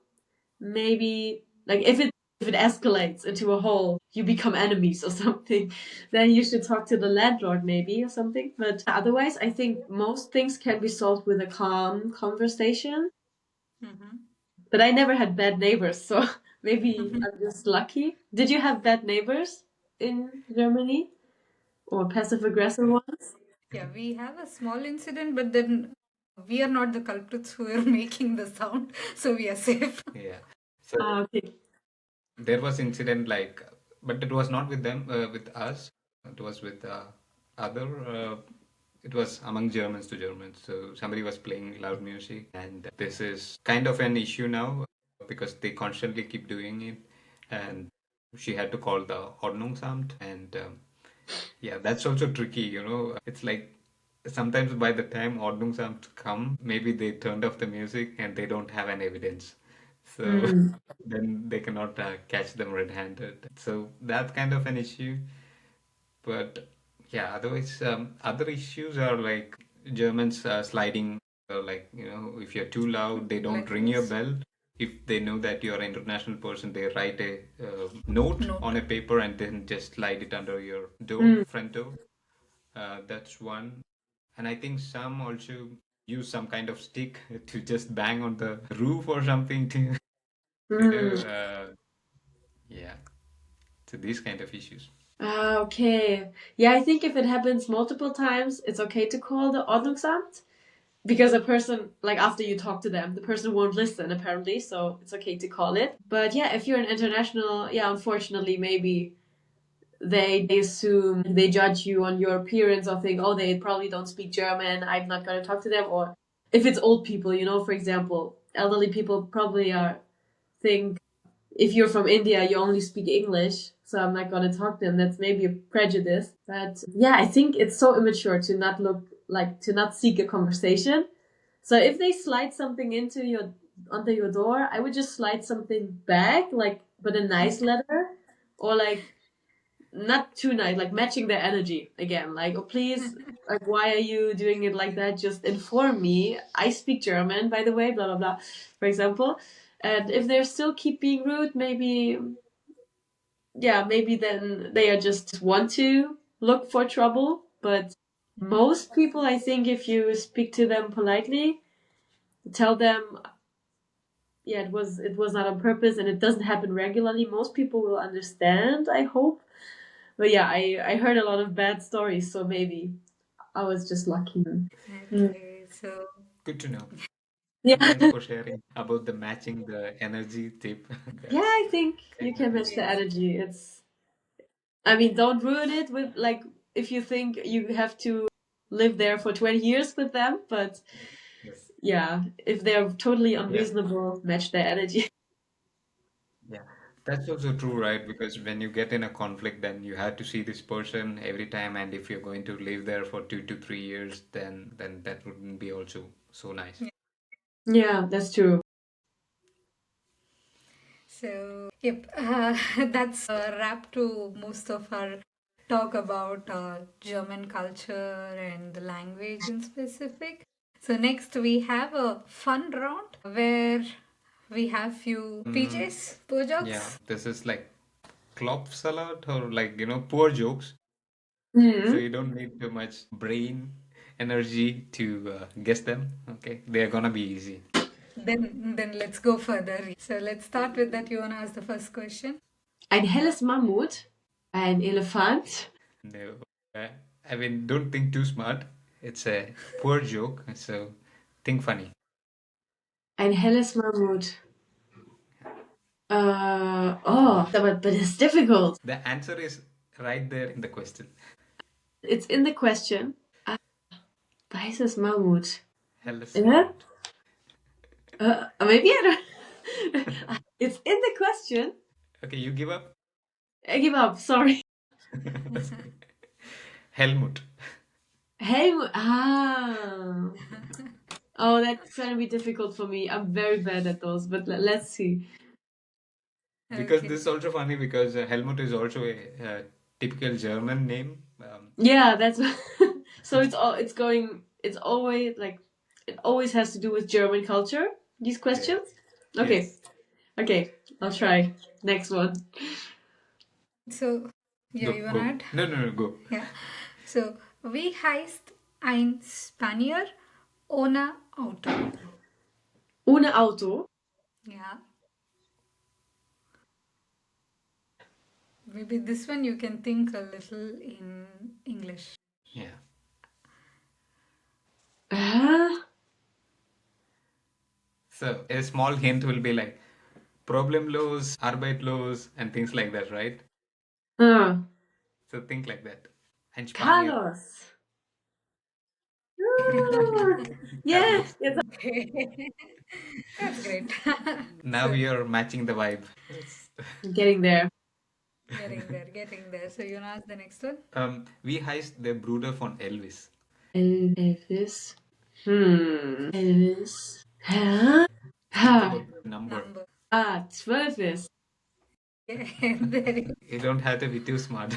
maybe like if it escalates into a whole you become enemies or something, then you should talk to the landlord maybe or something. But otherwise I think most things can be solved with a calm conversation. Mm-hmm. But I never had bad neighbors, so maybe I'm just lucky. Did you have bad neighbors in Germany or passive aggressive ones? Yeah, we have a small incident, but then we are not the culprits who are making the sound, so we are safe. Yeah. So Okay. there was incident like, but it was not with them, with us. It was with other. It was among Germans to Germans. So somebody was playing loud music, and this is kind of an issue now because they constantly keep doing it, and she had to call the Ordnungsamt, and yeah, that's also tricky. It's like sometimes by the time Ordnungsamt come, maybe they turned off the music and they don't have an evidence. So Mm. then they cannot catch them red-handed. So that's kind of an issue. But yeah, otherwise, other issues are like Germans sliding Like, if you're too loud, they don't Like ring your this. bell. If they know that you're an international person, they write a note Note. on a paper and then just slide it under your door, Mm, front door. That's one. And I think some also use some kind of stick to just bang on the roof or something to, you know, mm. yeah. So these kind of issues. Ah, okay. Yeah, I think if it happens multiple times, it's okay to call the Ordnungsamt because a person, like after you talk to them, the person won't listen apparently, so it's okay to call it. But yeah, if you're an international, yeah, unfortunately, maybe they assume they judge you on your appearance or think, oh, they probably don't speak German, I'm not going to talk to them. Or if it's old people, for example, elderly people probably are think if you're from India, you only speak English, so I'm not going to talk to them. That's maybe a prejudice. But yeah, I think it's so immature to not look like to not seek a conversation. So if they slide something into your under your door, I would just slide something back, like but a nice letter, or like not too nice, like matching their energy again. Like, oh please, like why are you doing it like that? Just inform me. I speak German, by the way, blah blah blah, for example. And if they still keep being rude, maybe yeah, maybe then they are just want to look for trouble. But most people, I think, if you speak to them politely, tell them, yeah, it was not on purpose and it doesn't happen regularly. Most people will understand, I hope. But yeah, I heard a lot of bad stories, so maybe I was just lucky. Mm. Okay, so Good to know. Yeah, Thanks for sharing about the matching the energy tip. yeah, That's I think you kind of can match the yes. energy. I mean, don't ruin it with like if you think you have to live there for 20 years with them, but yes. yeah, if they're totally Yeah. unreasonable, match their energy. Yeah, that's also true, right? Because when you get in a conflict, then you have to see this person every time, and if you're going to live there for 2 to 3 years, then that wouldn't be also so nice. Yeah, that's true. So, yep, that's a wrap to most of our talk about German culture and the language in specific. So, next we have a fun round where we have few PJs, poor Yeah, jokes. this is like Klopfsalat or like, poor jokes. So Hmm. you don't need too much brain energy to guess them. Okay, they're gonna be easy. Then let's go further. So, let's start with that. You want to ask the first question? Ein helles Mammut, ein Elefant, No, uh, I mean, don't think too smart. It's a poor joke, so think funny. ein helles Mammut. But it's difficult. The answer is right there in the question. It's in the question. Ah, weißes Mammut. Hellas Yeah? Mammut. Maybe I don't. It's in the question. Okay, you give up? I give up. Sorry. That's okay. Helmut. Helmut. Ah. Oh, that's gonna be difficult for me. I'm very bad at those, but let's see. Because Okay. this is also funny because Helmut is also a typical German name. Yeah, that's so it's always like it always has to do with German culture, these Yeah. questions. Okay. Yes. Okay. I'll Okay. try. Next one. So, yeah, Go, you want to go. add? No, no, no, go. Yeah. So, wie heißt ein Spanier ohne Auto? Ohne Auto. Yeah. Maybe this one you can think a little in English. Yeah. Ah. So a small hint will be like problemlos, arbeitlos, and things like that, right? Ah. So think like that. And Spanier, Carlos. Ah. Yeah, Carlos. yes, That's great. Now So, you're matching the vibe. Yes. I'm getting there. getting there, getting there. So, you want to ask the next one? Wie heißt der Bruder von Elvis? Elvis. Elvis. Hä? Think Ha. about the number. Number. Ah, 12 ist. Yeah, there you You don't have to be too smart.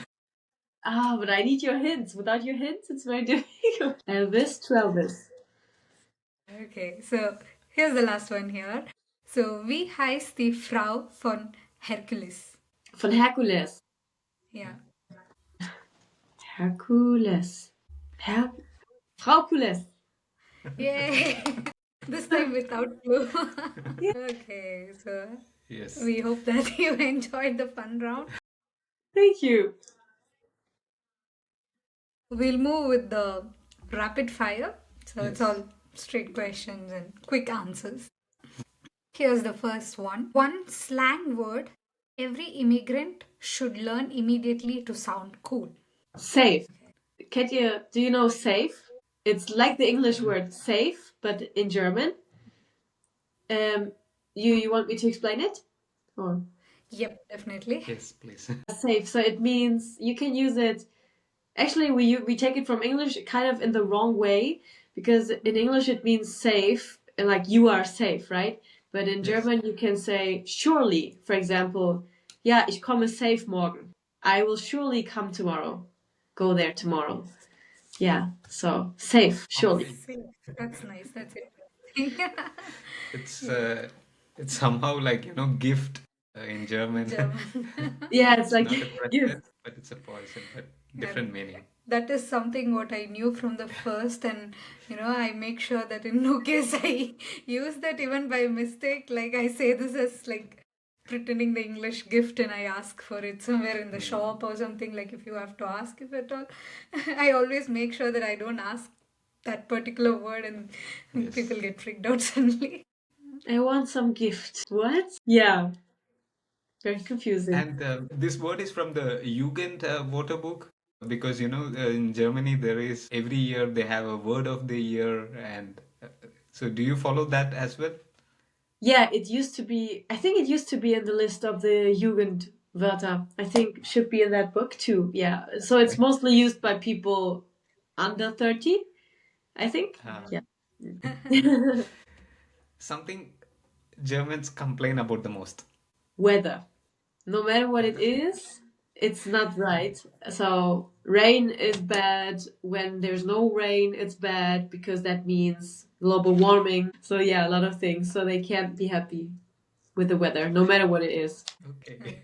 Ah, but I need your hints. Without your hints, it's very difficult. Elvis, 12 ist. Okay, so here's the last one here. So, wie heißt die Frau von Hercules? Von Herkules. Yeah. Herkules. Fraukules. Yay! This time without clue. Yeah. Okay, so Yes. we hope that you enjoyed the fun round. Thank you. We'll move with the rapid fire. So it's Yes. all straight questions and quick answers. Here's the first one. One slang word every immigrant should learn immediately to sound cool. Safe. Do you know safe? It's like the English word safe, but in German. Um, you want me to explain it? Or Yep, definitely. Yes, please. safe. So it means you can use it. Actually, we take it from English kind of in the wrong way because in English it means safe, and like you are safe, right? But in Yes. German you can say surely. For example, ja, ich komme safe morgen. I will surely come tomorrow. Go there tomorrow. Yeah. So safe, surely. Okay. Safe. That's nice. That's interesting. It's Yeah, uh, it's somehow like gift in German. German. Yeah, it's It's like not a gift. present, but it's a poison, but Yeah, different meaning. that is something what I knew from the first, and I make sure that in no case I use that even by mistake. Like I say this as like pretending the English gift, and I ask for it somewhere in the shop or something. Like if you have to ask if at all, I always make sure that I don't ask that particular word, and Yes. people get freaked out suddenly. I want some gift. What? Yeah, very confusing. And this word is from the Jugend Wörterbuch book because in Germany there is every year they have a word of the year, and so do you follow that as well? Yeah, it used to be. I think it used to be in the list of the Jugendwörter. I think should be in that book too. Yeah. So it's Okay. mostly used by people under 30, I think. Uh, Yeah. Something Germans complain about the most. Weather. No matter what it Weather. is, it's not right. So rain is bad. When there's no rain, it's bad because that means global warming. So yeah, a lot of things. So they can't be happy with the weather, no matter what it is. Okay. Okay.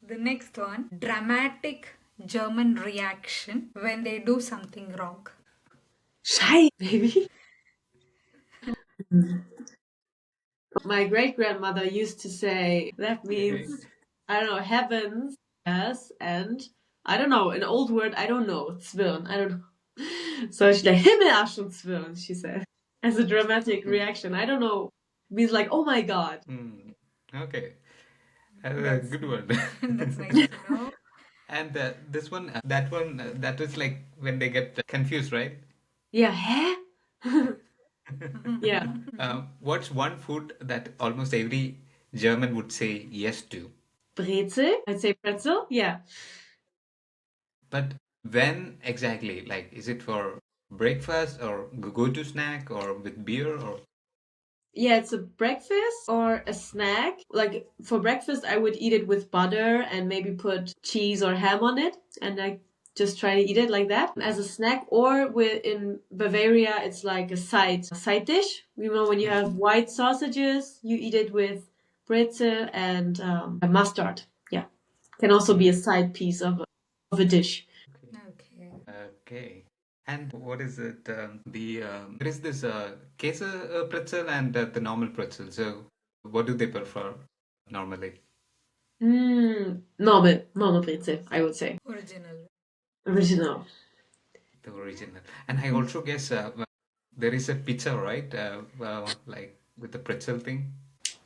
The next one, dramatic German reaction when they do something wrong. Scheiße, baby. My great grandmother used to say that Okay. means, I don't know, heavens, yes, and I don't know, an old word, I don't know, zwirn, I don't know. So she's like, Himmel, Arsch und Zwirn, she said, as a dramatic reaction. I don't know, means like, oh my god. Hmm. Okay. That's Good word. that's nice to know. And this one, that one, that is like when they get confused, right? Yeah, hä? Yeah. What's one food that almost every German would say yes to? Brezel? I'd say pretzel, yeah. But when exactly? Like, is it for breakfast or go-to snack or with beer or? Yeah, it's a breakfast or a snack. Like for breakfast, I would eat it with butter and maybe put cheese or ham on it, and I just try to eat it like that as a snack. Or in Bavaria, it's like a side dish. You know, when you have white sausages, you eat it with brezel and mustard. Yeah, can also be a side piece of a dish. Okay. Okay. And what is it? There is this Käse pretzel and the normal pretzel. So, what do they prefer normally? Normal brezel, I would say. Original. Original. The original. And I also guess there is a pizza, right? Like with the pretzel thing.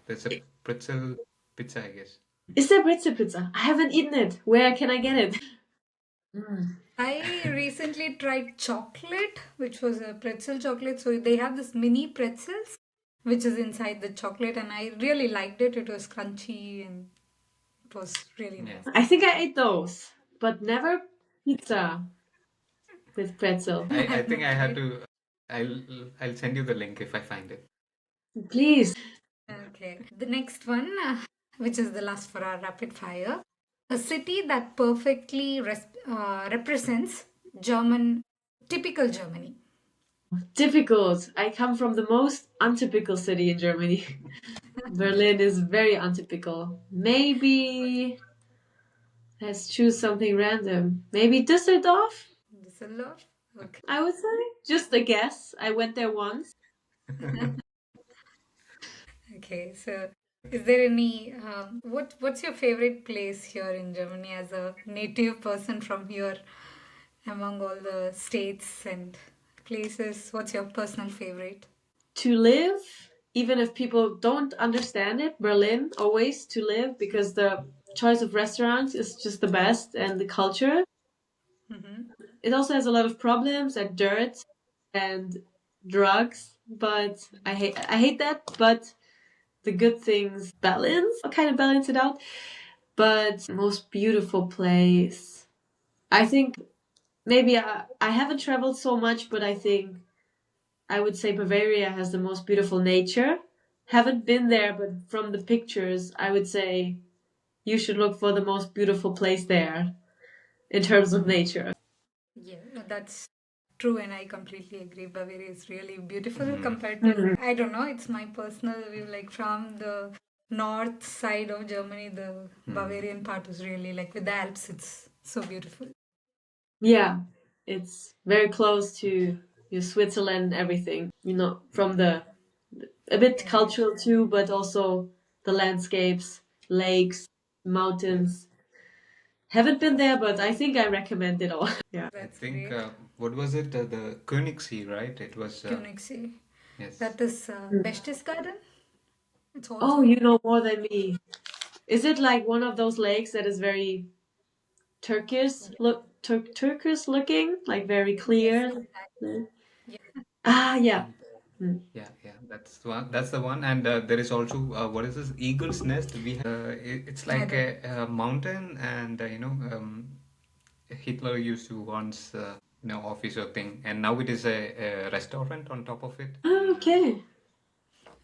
There's a pretzel pizza, I guess. Is there brezel pizza? I haven't eaten it. Where can I get it? Mm. I recently tried chocolate, which was a pretzel chocolate. So they have this mini pretzels, which is inside the chocolate, and I really liked it. It was crunchy and it was really Yeah. nice. I think I ate those, but never pizza with pretzel. I I've think not I had tried. to. I'll I'll send you the link if I find it. Please. Okay. The next one, which is the last for our rapid fire, a city that perfectly represents German, typical Germany. Difficult. I come from the most untypical city in Germany. Berlin is very untypical. Maybe let's choose something random. Maybe Düsseldorf, Düsseldorf? Okay. I would say. Just a guess. I went there once. Okay, so is there any what's your favorite place here in Germany as a native person from here among all the states and places? What's your personal favorite? To live, even if people don't understand it, Berlin always to live because the choice of restaurants is just the best and the culture. Mm-hmm. It also has a lot of problems and dirt and drugs, but I hate that, but the good things kind of balance it out. But most beautiful place. I think maybe I haven't traveled so much, but I think I would say Bavaria has the most beautiful nature. Haven't been there, but from the pictures, I would say you should look for the most beautiful place there in terms of nature. Yeah, that's true, and I completely agree. Bavaria is really beautiful Mm. compared to, I don't know, it's my personal view. Like from the north side of Germany, the Bavarian part is really like with the Alps, it's so beautiful. Yeah, it's very close to Switzerland and everything. From the a bit Yeah, cultural too, but also the landscapes, lakes, mountains. Haven't been there, but I think I recommend it all. Yeah. I that's think great. what was it? The Königssee, right? It was Königssee. yes. That is Berchtesgaden. It's Oh, also you know more than me. Is it like one of those lakes that is very turquoise looking, like very yes, clear? exactly. Yeah, Ah, yeah. Mm. Yeah, yeah, that's the one. That's the one. And there is also what is this? Eagle's Nest. It's I like don't. a mountain, and Hitler used to once office or thing, and now it is a restaurant on top of it. Ah, okay.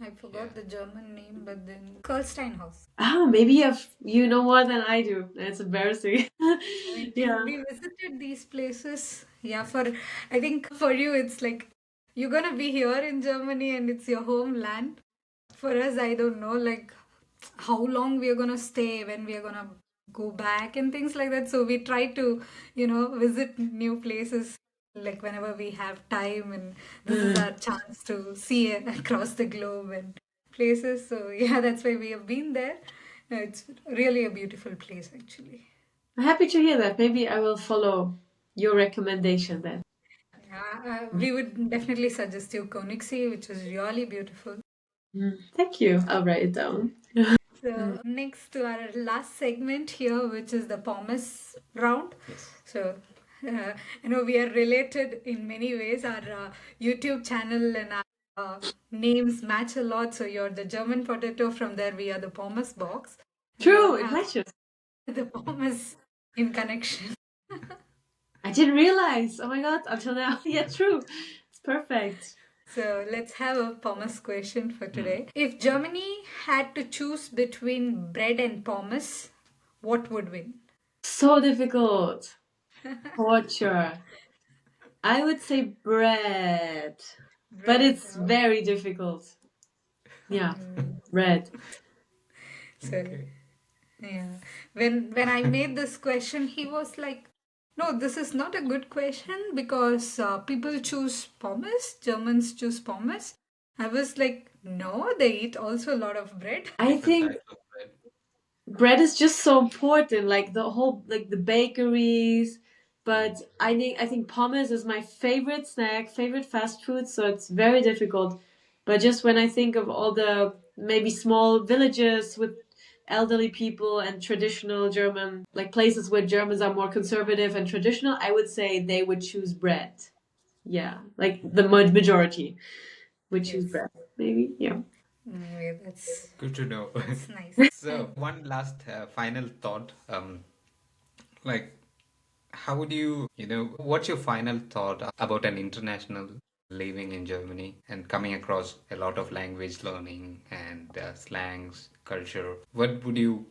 I Yeah. forgot the German name, but then Karlstein House. Oh, maybe you know more than I do. It's embarrassing. I mean, Yeah. we visited these places. Yeah, I think for you, it's like you're gonna be here in Germany and it's your homeland. For us, I don't know, like how long we are gonna stay, when we are gonna go back and things like that. So we try to, visit new places like whenever we have time, and this is Mm. our chance to see it across the globe and places. So yeah, that's why we have been there. It's really a beautiful place, actually. I'm happy to hear that. Maybe I will follow your recommendation then. Yeah, we would definitely suggest you Königssee, which is really beautiful. Mm. Thank you. I'll write it down. So next to our last segment here, which is the pommes round. Yes. So we are related in many ways. Our YouTube channel and our names match a lot. So you're the German potato. From there, we are the pommes box. We True, all it have matches. the pommes in connection. I didn't realize. Oh my god, until now. Yeah, true. It's perfect. So let's have a pommes question for today. If Germany had to choose between bread and pommes, what would win? So difficult. Torture. I would say bread, but Bread. it's very difficult. Yeah, bread. So Okay. yeah, when I made this question, he was like, "No, this is not a good question because people choose pommes. Germans choose pommes." I was like, "No, they eat also a lot of bread." I Different think types of bread. bread is just so important, like the whole like the bakeries. But I think pommes is my favorite snack, favorite fast food, so it's very difficult. But just when I think of all the maybe small villages with elderly people and traditional German, like places where Germans are more conservative and traditional, I would say they would choose bread. Yeah, like the majority would choose Yes. bread, maybe. Yeah. Yeah, that's Good to know. that's nice. So one last final thought. Like, how would what's your final thought about an international living in Germany and coming across a lot of language learning and slangs, culture? What would you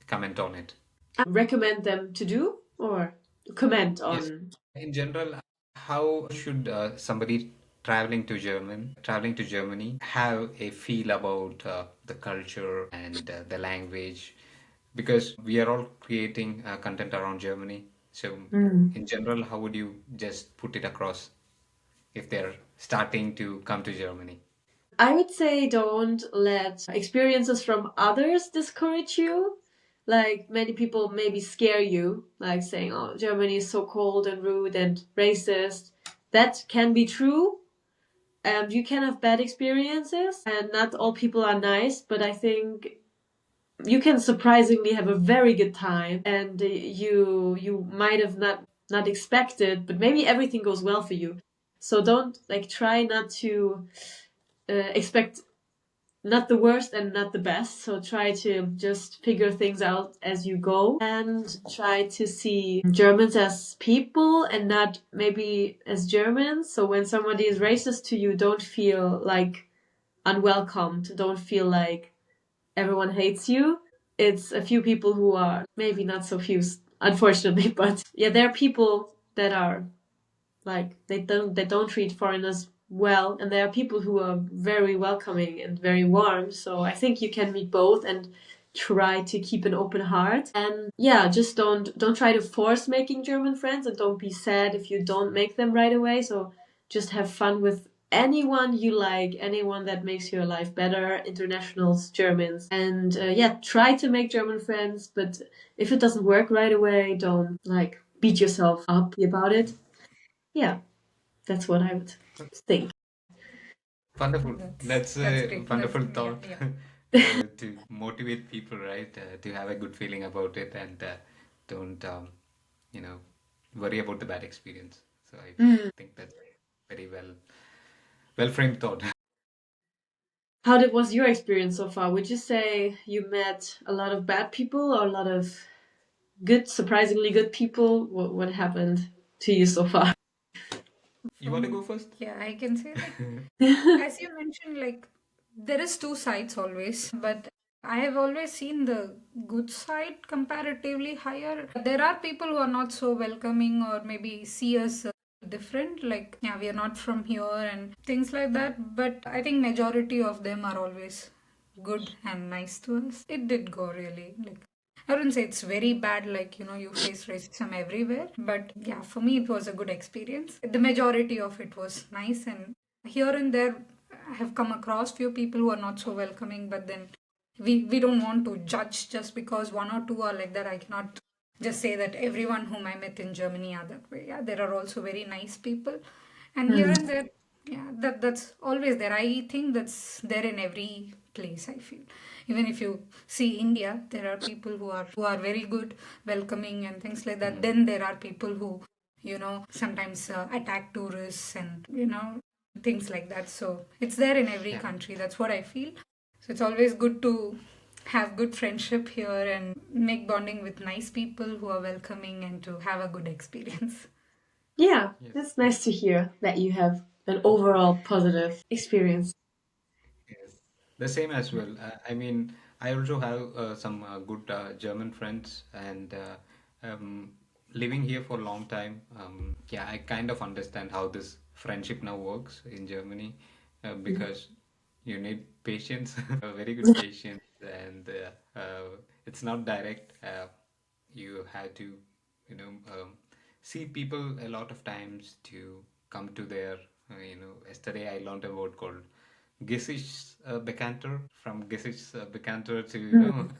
comment on it? Recommend them to do or comment Yes. on. In general, how should somebody? traveling to Germany, have a feel about the culture and the language, because we are all creating content around Germany. So, Mm. in general, how would you just put it across if they're starting to come to Germany? I would say don't let experiences from others discourage you. Like many people maybe scare you, like saying, oh, Germany is so cold and rude and racist. That can be true. You can have bad experiences, and not all people are nice, but I think you can surprisingly have a very good time, and you might have not expected, but maybe everything goes well for you. So don't like try not to expect not the worst and not the best. So try to just figure things out as you go and try to see Germans as people and not maybe as Germans. So when somebody is racist to you, don't feel like unwelcomed. Don't feel like everyone hates you. It's a few people who are maybe not so few, unfortunately, but yeah, there are people that are like they don't treat foreigners well, and there are people who are very welcoming and very warm. So I think you can meet both and try to keep an open heart. And yeah, just don't try to force making German friends, and don't be sad if you don't make them right away. So just have fun with anyone you like, anyone that makes your life better, internationals, Germans, and yeah, try to make German friends. But if it doesn't work right away, don't like beat yourself up about it. Yeah, that's what I would think. Wonderful. That's That's a great. That's wonderful yeah, thought yeah. to motivate people, right? To have a good feeling about it and don't, you know, worry about the bad experience. So I Mm. think that's very well framed thought. Was your experience so far? Would you say you met a lot of bad people or a lot of good, surprisingly good people? What happened to you so far? You want to go first? Yeah, I can say like as you mentioned, like there is two sides always, but I have always seen the good side comparatively higher. There are people who are not so welcoming or maybe see us different, like yeah, we are not from here and things like that. But I think majority of them are always good and nice to us. It did go really like I wouldn't say it's very bad, like, you face racism everywhere. But yeah, for me, it was a good experience. The majority of it was nice. And here and there, I have come across few people who are not so welcoming, but then we don't want to judge just because one or two are like that. I cannot just say that everyone whom I met in Germany are that way. Yeah, there are also very nice people. And here Mm. and there, yeah, that's always there. I think that's there in every place, I feel. Even if you see India, there are people who are very good, welcoming and things like that. Then there are people who, sometimes attack tourists and, things like that. So it's there in every Yeah. country. That's what I feel. So it's always good to have good friendship here and make bonding with nice people who are welcoming and to have a good experience. Yeah, Yes. it's nice to hear that you have an overall positive experience. Yes, the same as well. I mean, I also have some good German friends, and living here for a long time, yeah, I kind of understand how this friendship now works in Germany, because you need patience, very good patience, and it's not direct. You have to, you know, see people a lot of times to come to their, yesterday I learned a word called Gesichts Bekannter, from Gesichts Bekannter to, Mm.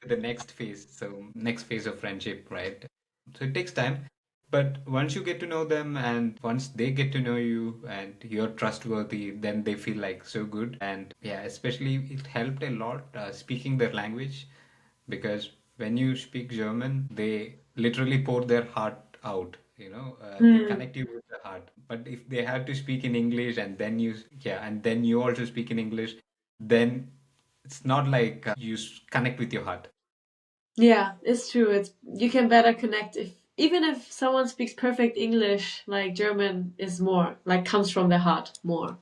the next phase. So next phase of friendship, right? So it takes time. But once you get to know them and once they get to know you and you're trustworthy, then they feel like so good. And yeah, especially it helped a lot speaking their language, because when you speak German, they literally pour their heart out. They Mm. connect you with the heart. But if they have to speak in English and then and then you also speak in English, then it's not like you connect with your heart. Yeah, it's true. It's you can better connect if even if someone speaks perfect English, like German is more like comes from their heart more.